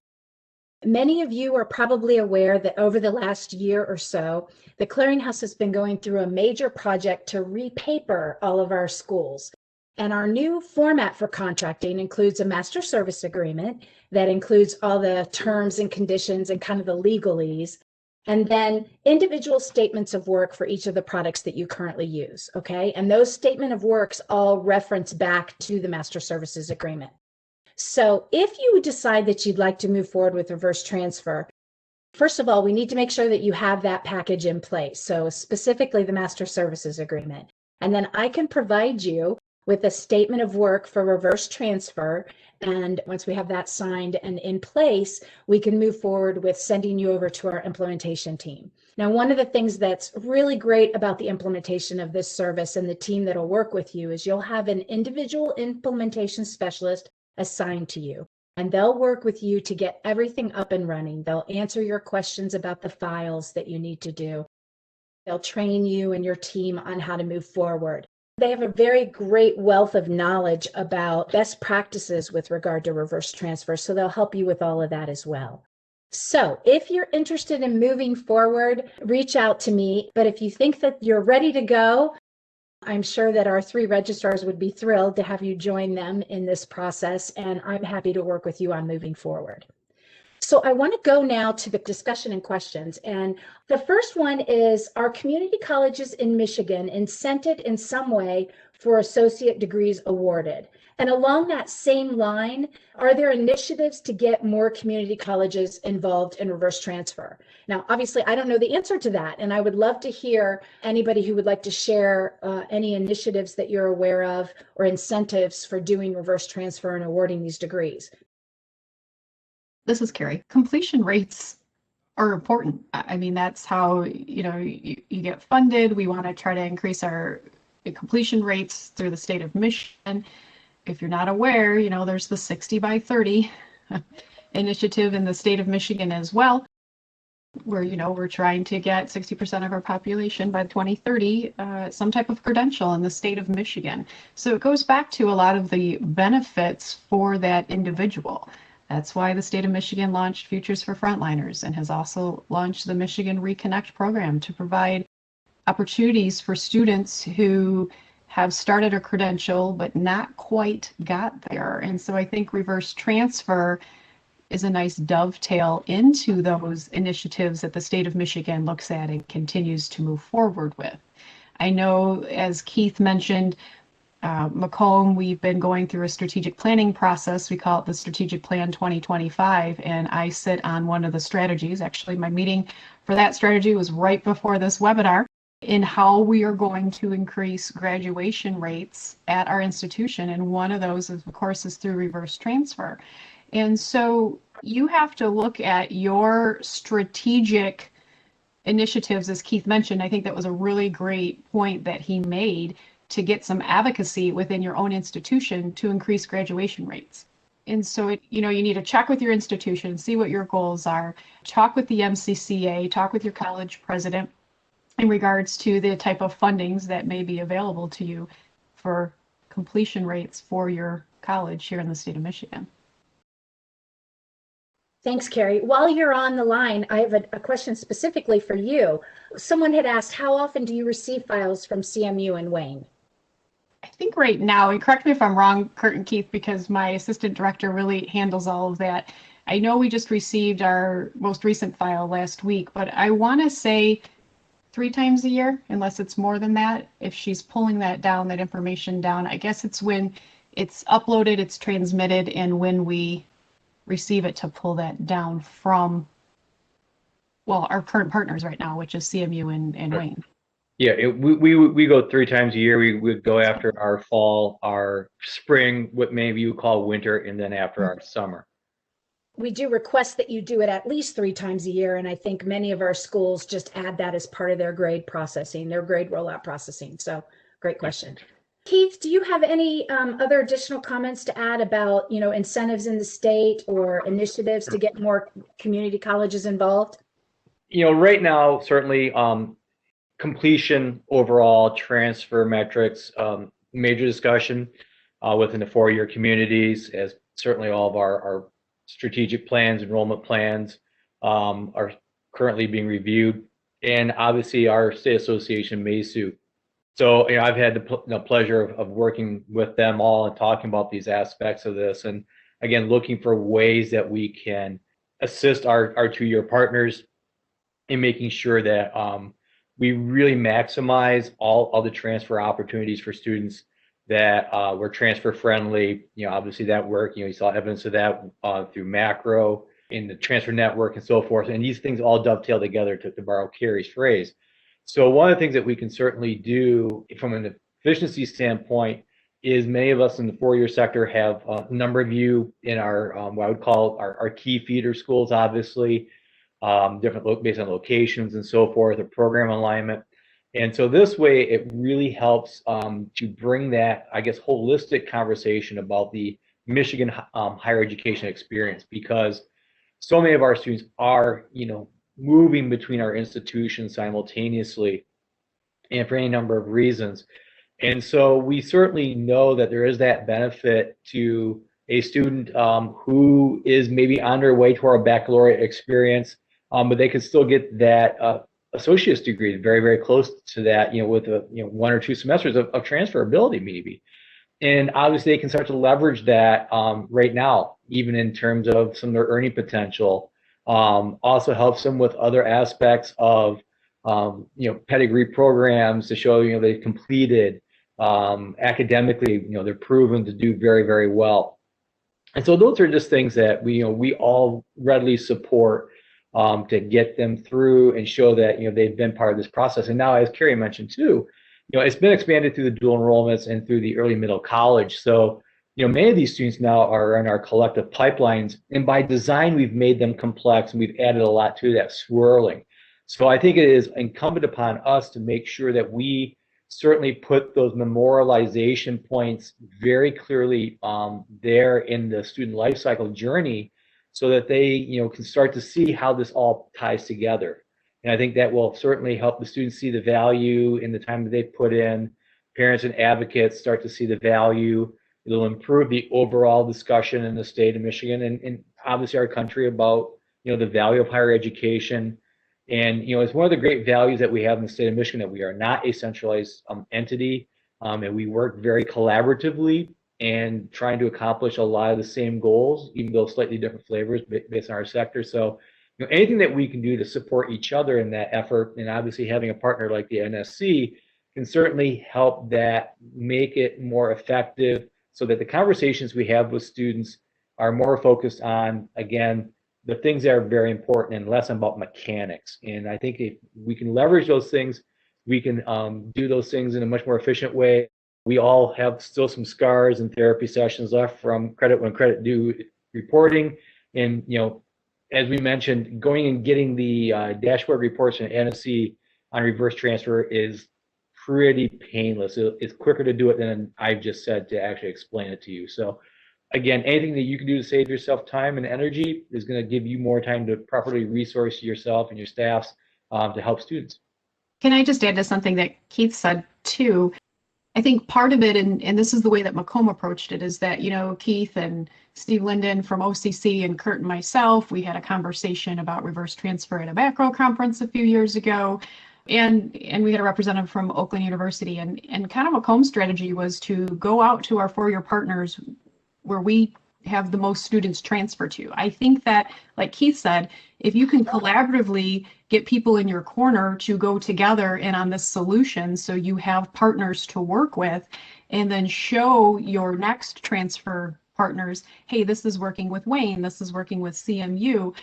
Many of you are probably aware that over the last year or so, the Clearinghouse has been going through a major project to repaper all of our schools. And our new format for contracting includes a master service agreement that includes all the terms and conditions and kind of the legalese, and then individual statements of work for each of the products that you currently use, okay? And those statement of works all reference back to the master services agreement. So if you decide that you'd like to move forward with reverse transfer, first of all, we need to make sure that you have that package in place. So specifically the master services agreement. And then I can provide you with a statement of work for reverse transfer. And once we have that signed and in place, we can move forward with sending you over to our implementation team. Now, one of the things that's really great about the implementation of this service and the team that'll work with you is you'll have an individual implementation specialist assigned to you, and they'll work with you to get everything up and running. They'll answer your questions about the files that you need to do. They'll train you and your team on how to move forward. They have a very great wealth of knowledge about best practices with regard to reverse transfer, so they'll help you with all of that as well. So if you're interested in moving forward, reach out to me. But if you think that you're ready to go, I'm sure that our 3 registrars would be thrilled to have you join them in this process, and I'm happy to work with you on moving forward. So I want to go now to the discussion and questions. And the first one is, are community colleges in Michigan incented in some way for associate degrees awarded? And along that same line, are there initiatives to get more community colleges involved in reverse transfer? Now, obviously, I don't know the answer to that, and I would love to hear anybody who would like to share any initiatives that you're aware of or incentives for doing reverse transfer and awarding these degrees. This is Carrie. Completion rates are important. I mean, that's how, you get funded. We want to try to increase our completion rates through the state of Michigan. If you're not aware, there's the 60 by 30 initiative in the state of Michigan as well, where, we're trying to get 60% of our population by 2030 some type of credential in the state of Michigan. So it goes back to a lot of the benefits for that individual. That's why the state of Michigan launched Futures for Frontliners and has also launched the Michigan Reconnect program to provide opportunities for students who have started a credential but not quite got there. And so I think reverse transfer is a nice dovetail into those initiatives that the state of Michigan looks at and continues to move forward with. I know, as Keith mentioned, Macomb, we've been going through a strategic planning process. We call it the Strategic Plan 2025, and I sit on one of the strategies. Actually, my meeting for that strategy was right before this webinar, in how we are going to increase graduation rates at our institution. And one of those, of course, is through reverse transfer. And so you have to look at your strategic initiatives, as Keith mentioned. I think that was a really great point that he made, to get some advocacy within your own institution to increase graduation rates. And so you need to check with your institution, see what your goals are, talk with the MCCA, talk with your college president in regards to the type of fundings that may be available to you for completion rates for your college here in the state of Michigan. Thanks, Carrie. While you're on the line, I have a question specifically for you. Someone had asked, how often do you receive files from CMU and Wayne? I think right now, and correct me if I'm wrong, Kurt and Keith, because my assistant director really handles all of that. I know we just received our most recent file last week, but I want to say 3 times a year, unless it's more than that. If she's pulling that down, that information down, I guess it's when it's uploaded, it's transmitted, and when we receive it to pull that down from, well, our current partners right now, which is CMU and Wayne. Yeah, we go 3 times a year. We would go after our fall, our spring, what maybe you call winter, and then after our summer. We do request that you do it at least 3 times a year, and I think many of our schools just add that as part of their grade processing, their grade rollout processing. So great question. Keith, do you have any other additional comments to add about, incentives in the state or initiatives to get more community colleges involved? Right now, certainly completion, overall transfer metrics, major discussion within the 4-year communities, as certainly all of our strategic plans, enrollment plans are currently being reviewed, and obviously our state association, MASU. So, I've had the pleasure of working with them all and talking about these aspects of this, and again, looking for ways that we can assist our two-year partners in making sure that we really maximize all the transfer opportunities for students that were transfer friendly. Obviously that work, you saw evidence of that through macro in the transfer network and so forth. And these things all dovetail together, to borrow Carrie's phrase. So one of the things that we can certainly do from an efficiency standpoint is many of us in the four-year sector have a number of you in our what I would call our key feeder schools, obviously, different based on locations and so forth, or program alignment. And so this way, it really helps to bring that, I guess, holistic conversation about the Michigan higher education experience, because so many of our students are, moving between our institutions simultaneously, and for any number of reasons. And so we certainly know that there is that benefit to a student who is maybe on their way to our baccalaureate experience, but they can still get that associate's degree, very, very close to that, with a 1 or 2 semesters of transferability maybe. And obviously they can start to leverage that right now, even in terms of some of their earning potential. Also helps them with other aspects of pedigree programs to show they've completed. Academically, they're proven to do very, very well. And so those are just things that we all readily support to get them through and show that they've been part of this process. And now, as Carrie mentioned too, it's been expanded through the dual enrollments and through the early middle college. So many of these students now are in our collective pipelines, and by design we've made them complex, and we've added a lot to that swirling. So I think it is incumbent upon us to make sure that we certainly put those memorialization points very clearly there in the student life cycle journey, so that they can start to see how this all ties together. And I think that will certainly help the students see the value in the time that they put in. Parents and advocates start to see the value. It'll improve the overall discussion in the state of Michigan and obviously our country about the value of higher education. And it's one of the great values that we have in the state of Michigan, that we are not a centralized entity, and we work very collaboratively and trying to accomplish a lot of the same goals, even though slightly different flavors based on our sector. So anything that we can do to support each other in that effort, and obviously having a partner like the NSC can certainly help that make it more effective, so that the conversations we have with students are more focused on, again, the things that are very important and less about mechanics. And I think if we can leverage those things, we can do those things in a much more efficient way. We all have still some scars and therapy sessions left from credit when credit due reporting. And, as we mentioned, going and getting the dashboard reports from NSC on reverse transfer is pretty painless. It's quicker to do it than I've just said to actually explain it to you. So again, anything that you can do to save yourself time and energy is going to give you more time to properly resource yourself and your staffs to help students. Can I just add to something that Keith said too? I think part of it, and this is the way that Macomb approached it, is that, Keith and Steve Linden from OCC and Kurt and myself, we had a conversation about reverse transfer at a macro conference a few years ago. And we had a representative from Auburn University, and kind of Macomb's strategy was to go out to our four-year partners where we have the most students transfer to. I think that, like Keith said, if you can collaboratively get people in your corner to go together and on this solution, so you have partners to work with, and then show your next transfer partners, hey, this is working with Wayne, this is working with CMU.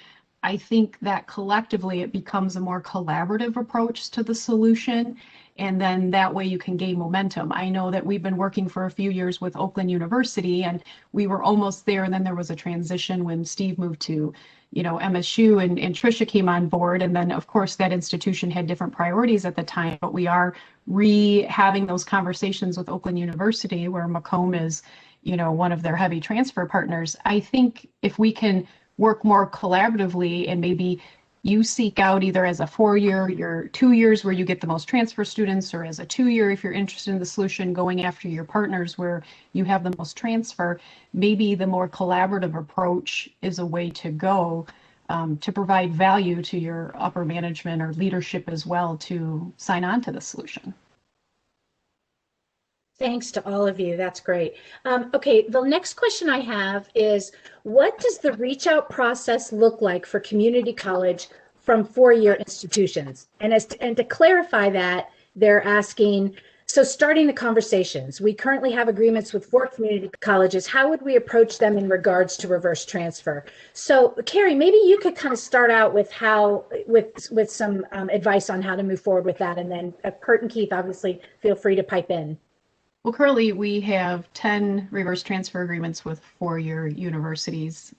I think that collectively it becomes a more collaborative approach to the solution, and then that way you can gain momentum. I know that we've been working for a few years with Auburn University, and we were almost there, and then there was a transition when Steve moved to MSU and Tricia came on board, and then of course that institution had different priorities at the time, but we are having those conversations with Auburn University, where Macomb is one of their heavy transfer partners. I think if we can work more collaboratively and maybe you seek out either as a 4-year, your 2 years where you get the most transfer students, or as a 2-year if you're interested in the solution, going after your partners where you have the most transfer. Maybe the more collaborative approach is a way to go, to provide value to your upper management or leadership as well to sign on to the solution. Thanks to all of you. That's great. Okay, the next question I have is, what does the reach out process look like for community college from 4-year institutions? And to clarify that, they're asking, so starting the conversations, we currently have agreements with 4 community colleges. How would we approach them in regards to reverse transfer? So Carrie, maybe you could kind of start out with with some advice on how to move forward with that. And then Kurt and Keith, obviously, feel free to pipe in. Well, currently we have 10 reverse transfer agreements with 4-year universities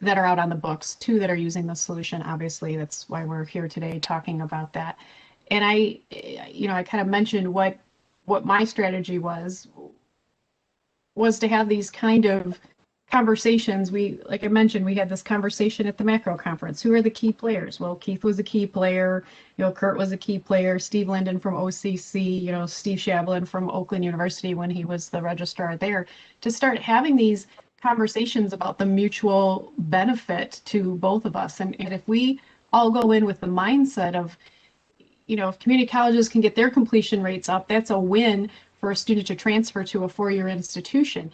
that are out on the books, 2 that are using the solution. Obviously, that's why we're here today talking about that. And I kind of mentioned what my strategy was to have these kind of conversations. Like I mentioned, we had this conversation at the macro conference. Who are the key players? Well, Keith was a key player. Kurt was a key player. Steve Linden from OCC. Steve Shablin from Oakland University when he was the registrar there. To start having these conversations about the mutual benefit to both of us, and if we all go in with the mindset of, if community colleges can get their completion rates up, that's a win for a student to transfer to a 4-year institution.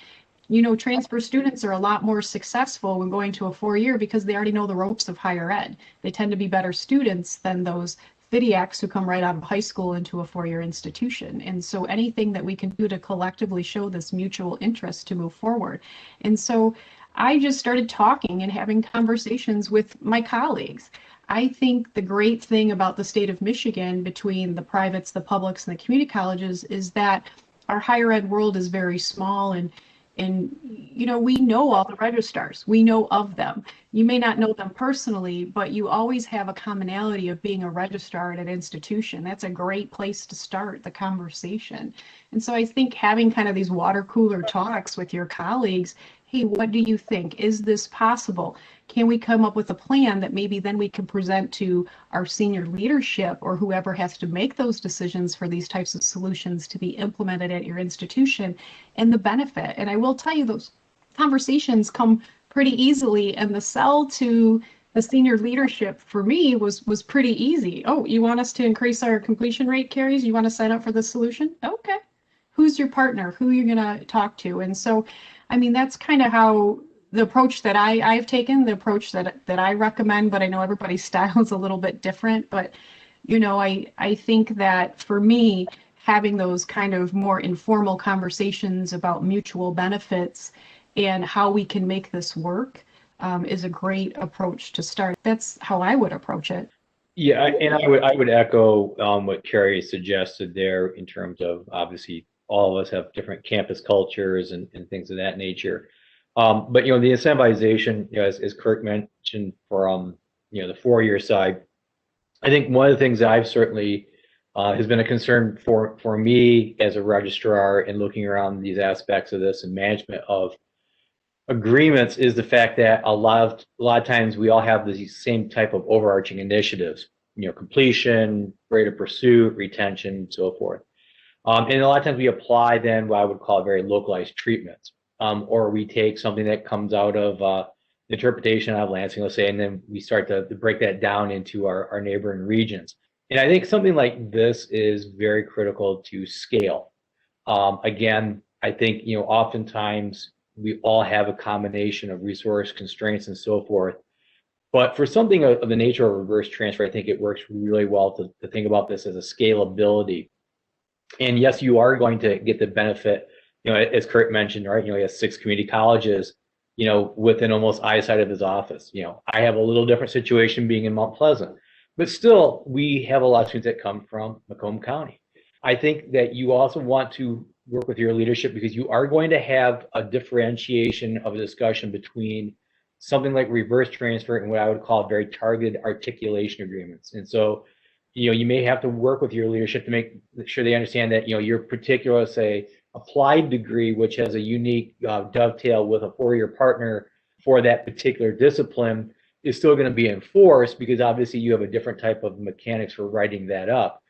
Transfer students are a lot more successful when going to a 4-year because they already know the ropes of higher ed. They tend to be better students than those FIDIACs who come right out of high school into a 4-year institution. And so anything that we can do to collectively show this mutual interest to move forward. And so I just started talking and having conversations with my colleagues. I think the great thing about the state of Michigan, between the privates, the publics, and the community colleges, is that our higher ed world is very small, and we know all the registrars. We know of them. You may not know them personally, but you always have a commonality of being a registrar at an institution. That's a great place to start the conversation. And so I think having kind of these water cooler talks with your colleagues, hey, what do you think? Is this possible? Can we come up with a plan that maybe then we can present to our senior leadership or whoever has to make those decisions for these types of solutions to be implemented at your institution, and the benefit? And I will tell you, those conversations come pretty easily, and the sell to the senior leadership for me was pretty easy. Oh, you want us to increase our completion rate, Carries? You want to sign up for the solution? Okay. Who's your partner? Who are you going to talk to? And so, that's kind of how the approach that I've taken, the approach that I recommend, but I know everybody's style is a little bit different. But, I think that for me, having those kind of more informal conversations about mutual benefits and how we can make this work is a great approach to start. That's how I would approach it. Yeah, and I would echo what Carrie suggested there in terms of, obviously all of us have different campus cultures and things of that nature. But the incentivization, as Kurt mentioned, from the 4-year side, I think one of the things that I've certainly has been a concern for me as a registrar in looking around these aspects of this and management of agreements is the fact that a lot of times we all have these same type of overarching initiatives, completion, rate of pursuit, retention, and so forth. And a lot of times we apply then what I would call very localized treatments. Or we take something that comes out of interpretation out of Lansing, let's say, and then we start to break that down into our neighboring regions. And I think something like this is very critical to scale. Again, I think, oftentimes we all have a combination of resource constraints and so forth. But for something of the nature of reverse transfer, I think it works really well to think about this as a scalability. And yes, you are going to get the benefit, as Kurt mentioned, right? He has 6 community colleges, within almost eyesight of his office. I have a little different situation being in Mount Pleasant, but still we have a lot of students that come from Macomb County. I think that you also want to work with your leadership because you are going to have a differentiation of a discussion between something like reverse transfer and what I would call very targeted articulation agreements. And so, you may have to work with your leadership to make sure they understand that, your particular, say, applied degree, which has a unique dovetail with a 4-year partner for that particular discipline, is still going to be enforced because obviously you have a different type of mechanics for writing that up.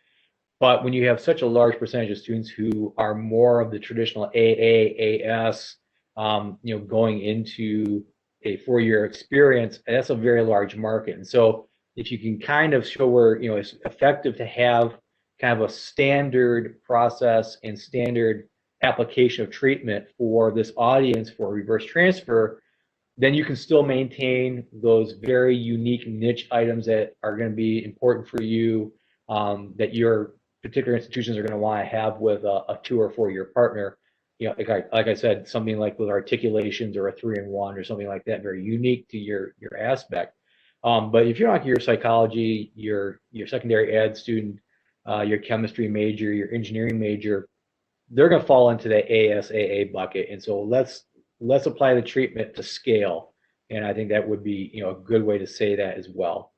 But when you have such a large percentage of students who are more of the traditional AA, AS, going into a 4-year experience, that's a very large market. And so if you can kind of show where, it's effective to have kind of a standard process and standard application of treatment for this audience for reverse transfer, then you can still maintain those very unique niche items that are going to be important for you, that your particular institutions are going to want to have with a 2 or 4 year partner. Like I said, something like with articulations or a 3-in-1 or something like that, very unique to your aspect. But if you're like your psychology, your secondary ed student, your chemistry major, your engineering major, they're going to fall into the ASAA bucket. And so let's apply the treatment to scale. And I think that would be, a good way to say that as well.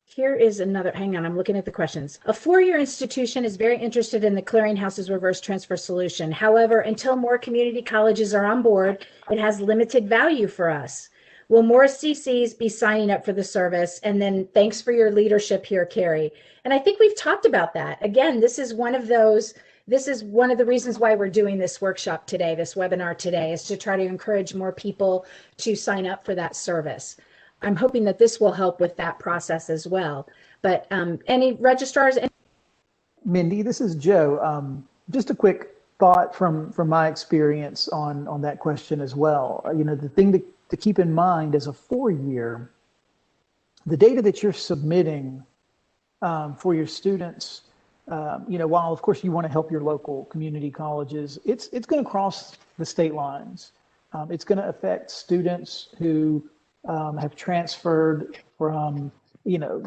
Here is another, hang on, I'm looking at the questions. A 4-year institution is very interested in the Clearinghouse's reverse transfer solution. However, until more community colleges are on board, it has limited value for us. Will more CCs be signing up for the service? And then thanks for your leadership here, Carrie. And I think we've talked about that. Again, this is one of the reasons why we're doing this workshop today, this webinar today, is to try to encourage more people to sign up for that service. I'm hoping that this will help with that process as well. But any registrars? Mindy, this is Joe. Just a quick thought from my experience on that question as well. The thing to keep in mind is a 4-year, the data that you're submitting for your students, while of course you want to help your local community colleges, it's going to cross the state lines. It's going to affect students who have transferred from,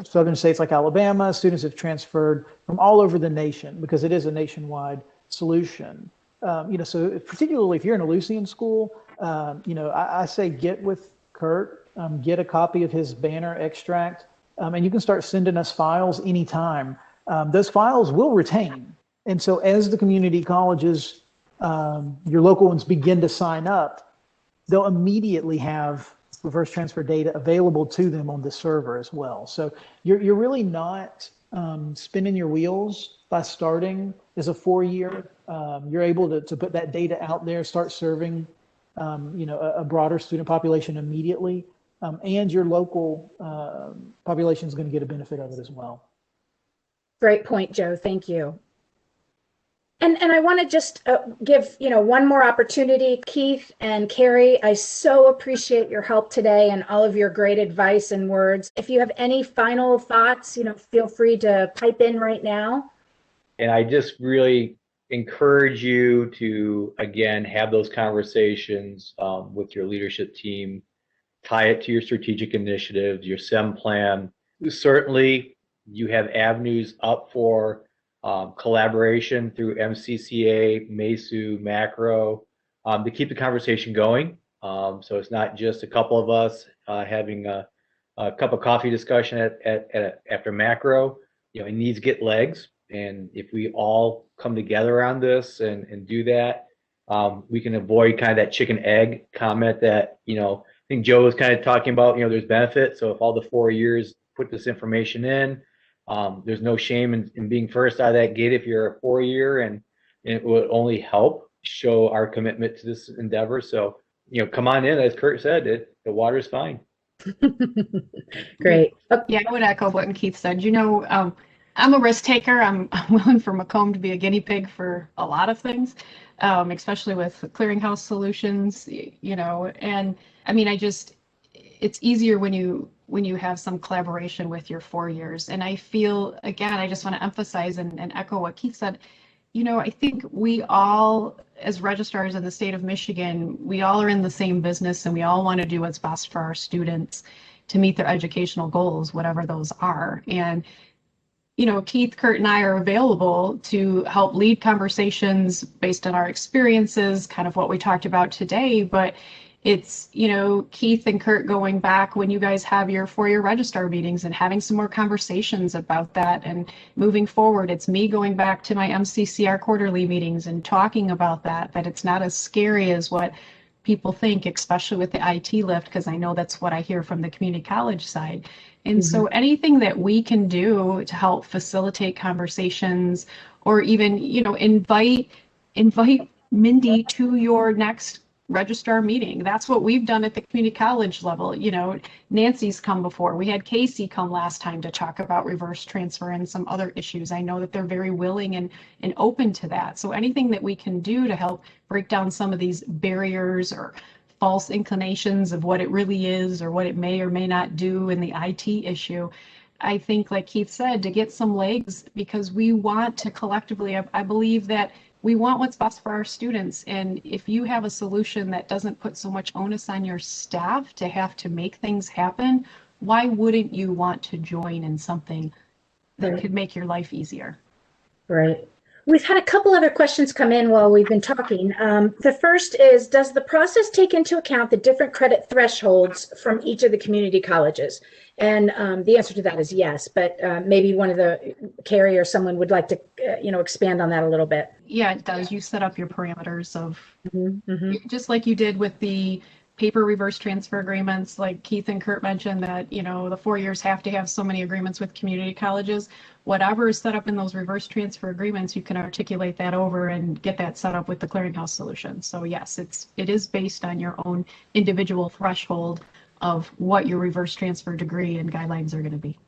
southern states like Alabama. Students have transferred from all over the nation because it is a nationwide solution. So particularly if you're in a Lucian school, I say get with Kurt, get a copy of his banner extract, and you can start sending us files anytime. Those files will retain. And so as the community colleges, your local ones begin to sign up, they'll immediately have reverse transfer data available to them on the server as well. So you're really not spinning your wheels by starting as a 4-year. You're able to put that data out there, start serving a broader student population immediately, and your local population is going to get a benefit of it as well. Great point, Joe. Thank you. And I want to just give, one more opportunity. Keith and Carrie, I so appreciate your help today and all of your great advice and words. If you have any final thoughts, feel free to pipe in right now. And I just really encourage you to, again, have those conversations with your leadership team, tie it to your strategic initiatives, your SEM plan. Certainly, you have avenues up for collaboration through MCCA, MESU, Macro, to keep the conversation going. So it's not just a couple of us having a cup of coffee discussion after Macro. It needs to get legs. And if we all come together on this and do that, we can avoid kind of that chicken egg comment that, I think Joe was kind of talking about, there's benefit. So if all the 4 years put this information in, there's no shame in being first out of that gate if you're a 4-year, and it would only help show our commitment to this endeavor. So, come on in, as Kurt said, the water's fine. Great. Yeah, I would echo what Keith said. I'm a risk taker. I'm willing for Macomb to be a guinea pig for a lot of things, especially with clearinghouse solutions, and I mean, it's easier when you have some collaboration with your 4 years. And I feel, again, I just want to emphasize and echo what Keith said. I think we all, as registrars in the state of Michigan, we all are in the same business, and we all want to do what's best for our students to meet their educational goals, whatever those are. And Keith, Kurt, and I are available to help lead conversations based on our experiences, kind of what we talked about today. But it's, Keith and Kurt going back when you guys have your 4-year registrar meetings and having some more conversations about that and moving forward. It's me going back to my MCCR quarterly meetings and talking about that it's not as scary as what people think, especially with the IT lift, because I know that's what I hear from the community college side. And so anything that we can do to help facilitate conversations, or even, invite Mindy to your next registrar meeting. That's what we've done at the community college level. Nancy's come before. We had Casey come last time to talk about reverse transfer and some other issues. I know that they're very willing and open to that. So anything that we can do to help break down some of these barriers or false inclinations of what it really is or what it may or may not do in the IT issue, I think, like Keith said, to get some legs, because we want to collectively, I believe that we want what's best for our students. And if you have a solution that doesn't put so much onus on your staff to have to make things happen, why wouldn't you want to join in something that could make your life easier? Right. We've had a couple other questions come in while we've been talking. The first is, does the process take into account the different credit thresholds from each of the community colleges? And the answer to that is yes, but maybe one of Carrie or someone would like to, expand on that a little bit. Yeah, it does. You set up your parameters of, just like you did with the paper reverse transfer agreements, like Keith and Kurt mentioned that, the 4 years have to have so many agreements with community colleges. Whatever is set up in those reverse transfer agreements, you can articulate that over and get that set up with the clearinghouse solution. So yes, it is based on your own individual threshold of what your reverse transfer degree and guidelines are going to be.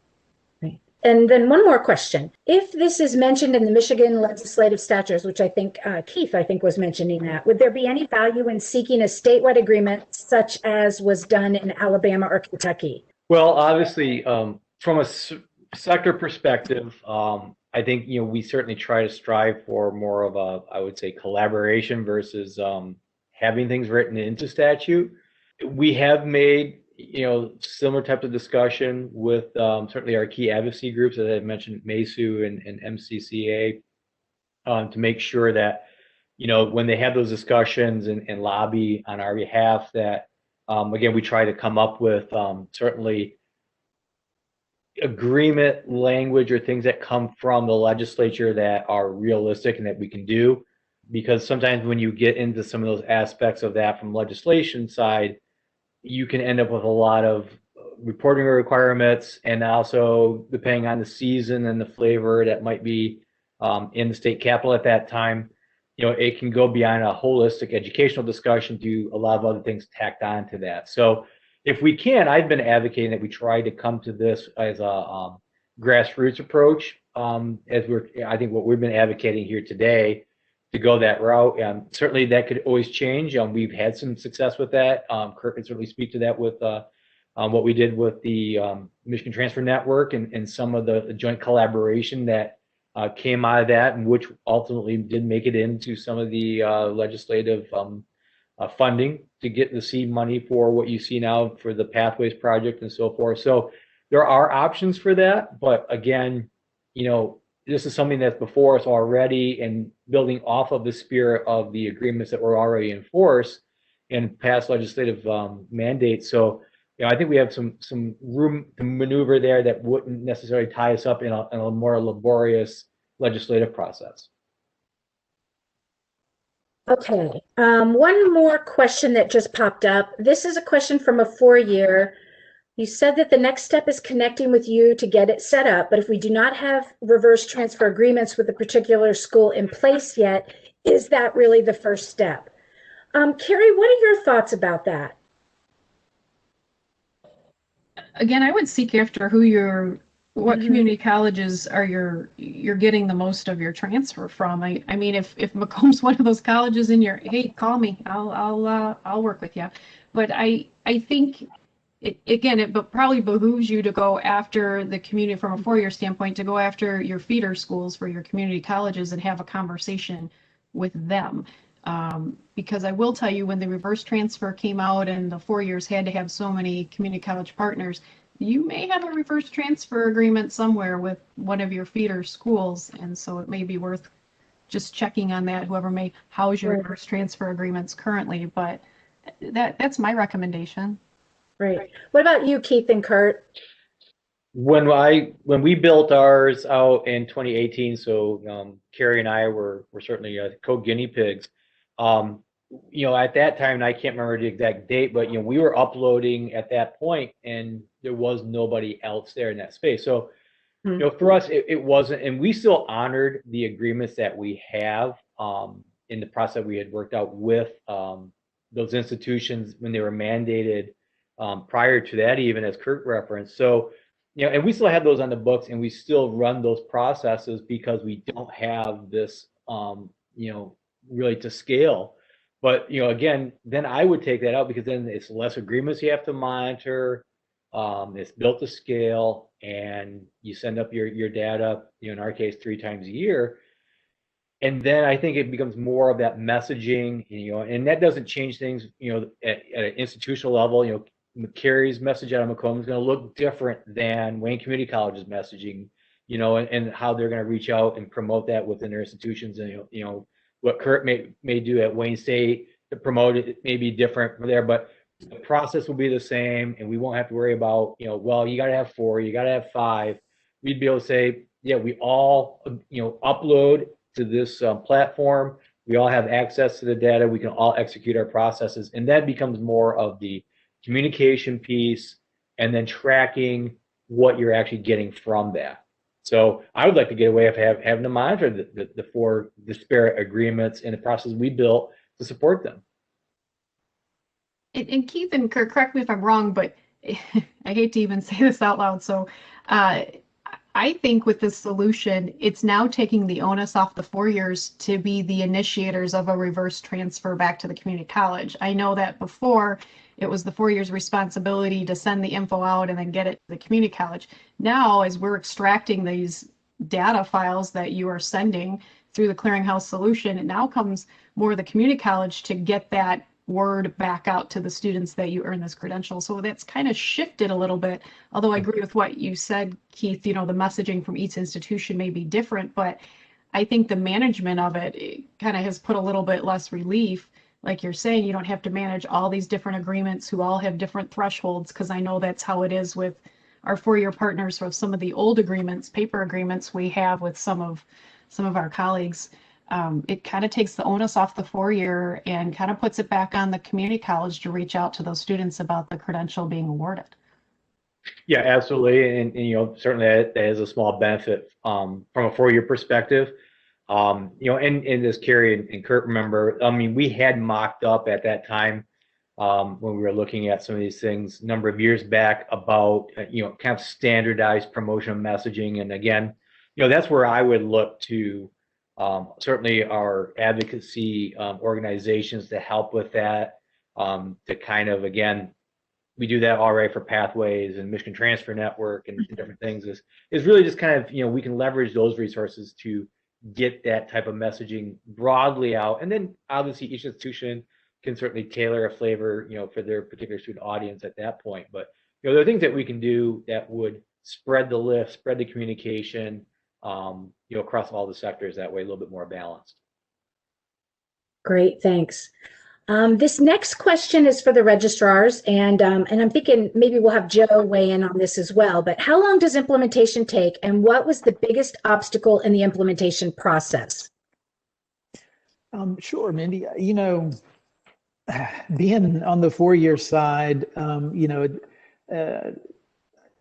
Right. And then one more question. If this is mentioned in the Michigan legislative statutes, which I think Keith, was mentioning that, would there be any value in seeking a statewide agreement such as was done in Alabama or Kentucky? Well, obviously, from a sector perspective, I think, we certainly try to strive for more of a, I would say, collaboration versus having things written into statute. We have made, similar types of discussion with certainly our key advocacy groups, as I mentioned, MESU and MCCA, to make sure that, when they have those discussions and lobby on our behalf, that, again, we try to come up with certainly agreement language or things that come from the legislature that are realistic and that we can do. Because sometimes when you get into some of those aspects of that from legislation side, you can end up with a lot of reporting requirements, and also depending on the season and the flavor that might be in the state capitol at that time, it can go beyond a holistic educational discussion to a lot of other things tacked on to that. So if we can, I've been advocating that we try to come to this as a grassroots approach, I think what we've been advocating here today, to go that route. Certainly that could always change. We've had some success with that. Kirk can certainly speak to that with what we did with the Michigan Transfer Network and some of the joint collaboration that came out of that, and which ultimately did make it into some of the legislative funding to get the seed money for what you see now for the Pathways project and so forth. So there are options for that, but again, this is something that's before us already, and building off of the spirit of the agreements that were already in force and past legislative mandates. So, I think we have some room to maneuver there that wouldn't necessarily tie us up in a more laborious legislative process. Okay. One more question that just popped up. This is a question from a 4-year. You said that the next step is connecting with you to get it set up, but if we do not have reverse transfer agreements with a particular school in place yet, is that really the first step? Carrie, what are your thoughts about that? Again, I would seek after what community colleges are you're getting the most of your transfer from. I mean, if Macomb's one of those colleges in your, hey, call me, I'll work with you. But I think it probably behooves you to go after the community from a 4-year standpoint, to go after your feeder schools for your community colleges and have a conversation with them. Because I will tell you, when the reverse transfer came out and the 4 years had to have so many community college partners, you may have a reverse transfer agreement somewhere with one of your feeder schools. And so it may be worth just checking on that, how's your reverse transfer agreements currently, but that's my recommendation. Right. What about you, Keith and Kurt? When we built ours out in 2018, so Carrie and I were certainly co-guinea pigs. at that time, and I can't remember the exact date, but we were uploading at that point, and there was nobody else there in that space. So, for us, it wasn't, and we still honored the agreements that we have in the process we had worked out with those institutions when they were mandated prior to that, even as Kurt referenced. So, and we still have those on the books, and we still run those processes because we don't have this, really to scale. But again, then I would take that out because then it's less agreements you have to monitor. It's built to scale, and you send up your data, in our case, 3 times a year. And then I think it becomes more of that messaging, and that doesn't change things, at an institutional level. Carrie's message out of Macomb is going to look different than Wayne Community College's messaging, and how they're going to reach out and promote that within their institutions. And, what Kurt may do at Wayne State to promote it may be different from there, but the process will be the same, and we won't have to worry about, well, you got to have 4, you got to have 5. We'd be able to say, yeah, we all, upload to this platform. We all have access to the data. We can all execute our processes, and that becomes more of the communication piece, and then tracking what you're actually getting from that. So I would like to get away of having to monitor the 4 disparate agreements and the process we built to support them. And Keith and Kurt, correct me if I'm wrong, but I hate to even say this out loud. So I think with this solution, it's now taking the onus off the 4 years to be the initiators of a reverse transfer back to the community college. I know that before it was the 4 years responsibility to send the info out and then get it to the community college. Now, as we're extracting these data files that you are sending through the Clearinghouse solution, it now comes more the community college to get that word back out to the students that you earn this credential. So that's kind of shifted a little bit, although I agree with what you said, Keith, the messaging from each institution may be different, but I think the management of it kind of has put a little bit less relief. Like you're saying, you don't have to manage all these different agreements who all have different thresholds, because I know that's how it is with our 4-year partners. So some of the old agreements, paper agreements we have with some of our colleagues, it kind of takes the onus off the 4-year and kind of puts it back on the community college to reach out to those students about the credential being awarded. Yeah, absolutely. And certainly that is a small benefit from a 4-year perspective. And as Carrie and Kurt remember, I mean, we had mocked up at that time when we were looking at some of these things a number of years back about, kind of standardized promotional messaging. And again, that's where I would look to certainly our advocacy organizations to help with that, to kind of, again, we do that already for Pathways and Michigan Transfer Network and different things, is really just kind of, we can leverage those resources to get that type of messaging broadly out. And then obviously each institution can certainly tailor a flavor, for their particular student audience at that point. But, there are things that we can do that would spread the lift, spread the communication, across all the sectors, that way a little bit more balanced. Great, thanks. This next question is for the registrars, and I'm thinking maybe we'll have Joe weigh in on this as well, but how long does implementation take, and what was the biggest obstacle in the implementation process? Sure, Mindy. Being on the 4-year side,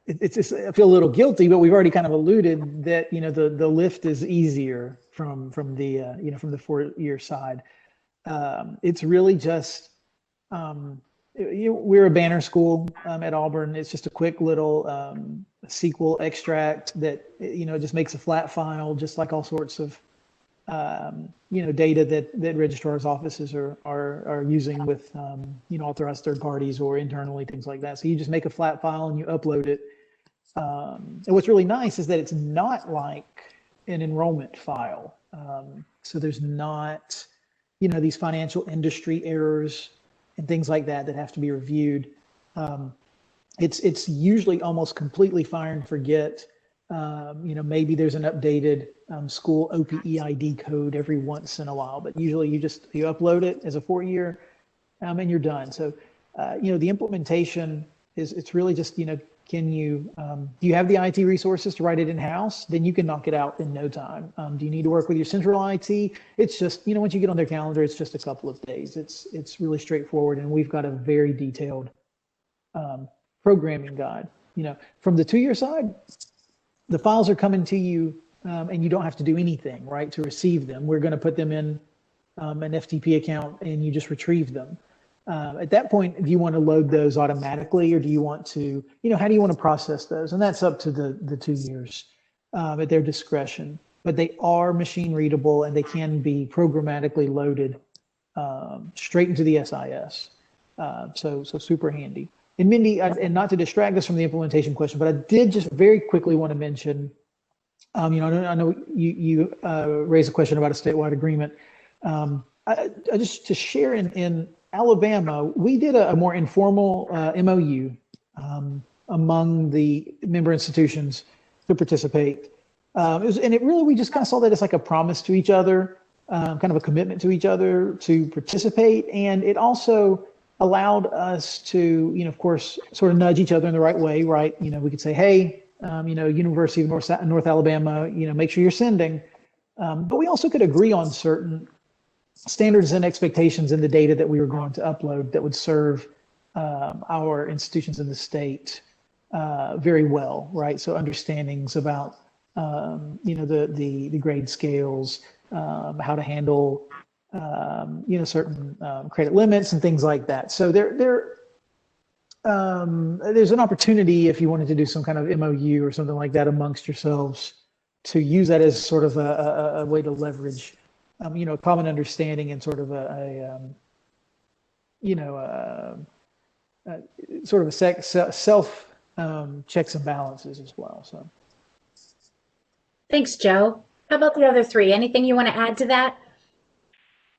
it's just, I feel a little guilty, but we've already kind of alluded that, the lift is easier from the 4-year side. It's really just, we're a banner school at Auburn. It's just a quick little SQL extract that, just makes a flat file, just like all sorts of, data that registrars' offices are using with, authorized third parties or internally, things like that. So you just make a flat file and you upload it. And what's really nice is that it's not like an enrollment file. So there's not, these financial industry errors and things like that have to be reviewed. It's usually almost completely fire and forget. Maybe there's an updated school OPEID code every once in a while, but usually you upload it as a 4-year and you're done. So, the implementation it's really just, Can you, do you have the IT resources to write it in-house? Then you can knock it out in no time. Do you need to work with your central IT? It's just, once you get on their calendar, it's just a couple of days. It's really straightforward, and we've got a very detailed programming guide. From the 2-year side, the files are coming to you, and you don't have to do anything, right, to receive them. We're going to put them in an FTP account, and you just retrieve them. At that point, do you want to load those automatically, or do you want to, how do you want to process those? And that's up to the 2 years at their discretion. But they are machine readable, and they can be programmatically loaded straight into the SIS. So super handy. And Mindy, and not to distract us from the implementation question, but I did just very quickly want to mention, I know you raised a question about a statewide agreement. I just to share in Alabama, we did a more informal MOU among the member institutions to participate. We just kind of saw that as like a promise to each other, kind of a commitment to each other to participate. And it also allowed us to, of course, sort of nudge each other in the right way, right? We could say, hey, University of North Alabama, make sure you're sending. But we also could agree on certain standards and expectations in the data that we were going to upload that would serve our institutions in the state very well, right? So understandings about, the grade scales, how to handle, certain credit limits and things like that. So there's an opportunity if you wanted to do some kind of MOU or something like that amongst yourselves to use that as sort of a way to leverage a common understanding and sort of self checks and balances as well. So, Thanks, Joe. How about the other three? Anything you want to add to that?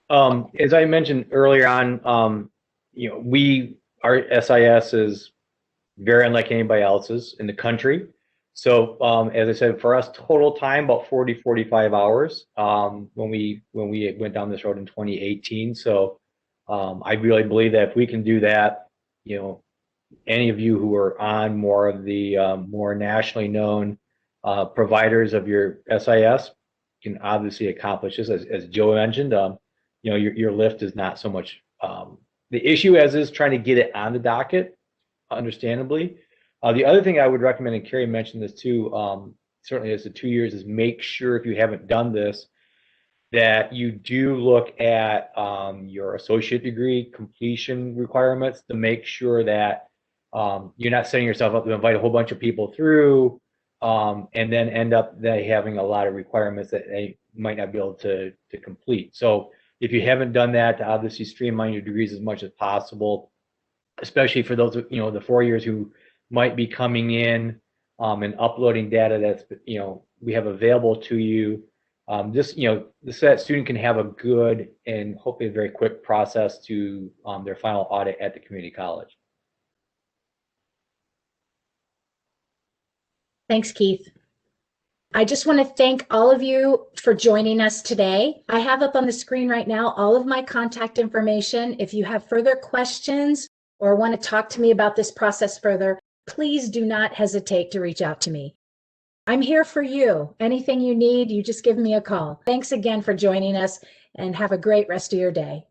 As I mentioned earlier on, our SIS is very unlike anybody else's in the country. So as I said, for us, total time about 45 hours when we went down this road in 2018. So I really believe that if we can do that, any of you who are on more of the more nationally known providers of your SIS can obviously accomplish this. As Joe mentioned, your lift is not so much the issue as is trying to get it on the docket, understandably. The other thing I would recommend, and Carrie mentioned this too, certainly as the 2 years, is make sure if you haven't done this, that you do look at your associate degree completion requirements to make sure that you're not setting yourself up to invite a whole bunch of people through and then end up they having a lot of requirements that they might not be able to complete. So if you haven't done that, to obviously streamline your degrees as much as possible, especially for those, the 4 years who might be coming in and uploading data that's, we have available to you. That student can have a good and hopefully a very quick process to their final audit at the community college. Thanks, Keith. I just want to thank all of you for joining us today. I have up on the screen right now all of my contact information. If you have further questions or want to talk to me about this process further, please do not hesitate to reach out to me. I'm here for you. Anything you need, you just give me a call. Thanks again for joining us, and have a great rest of your day.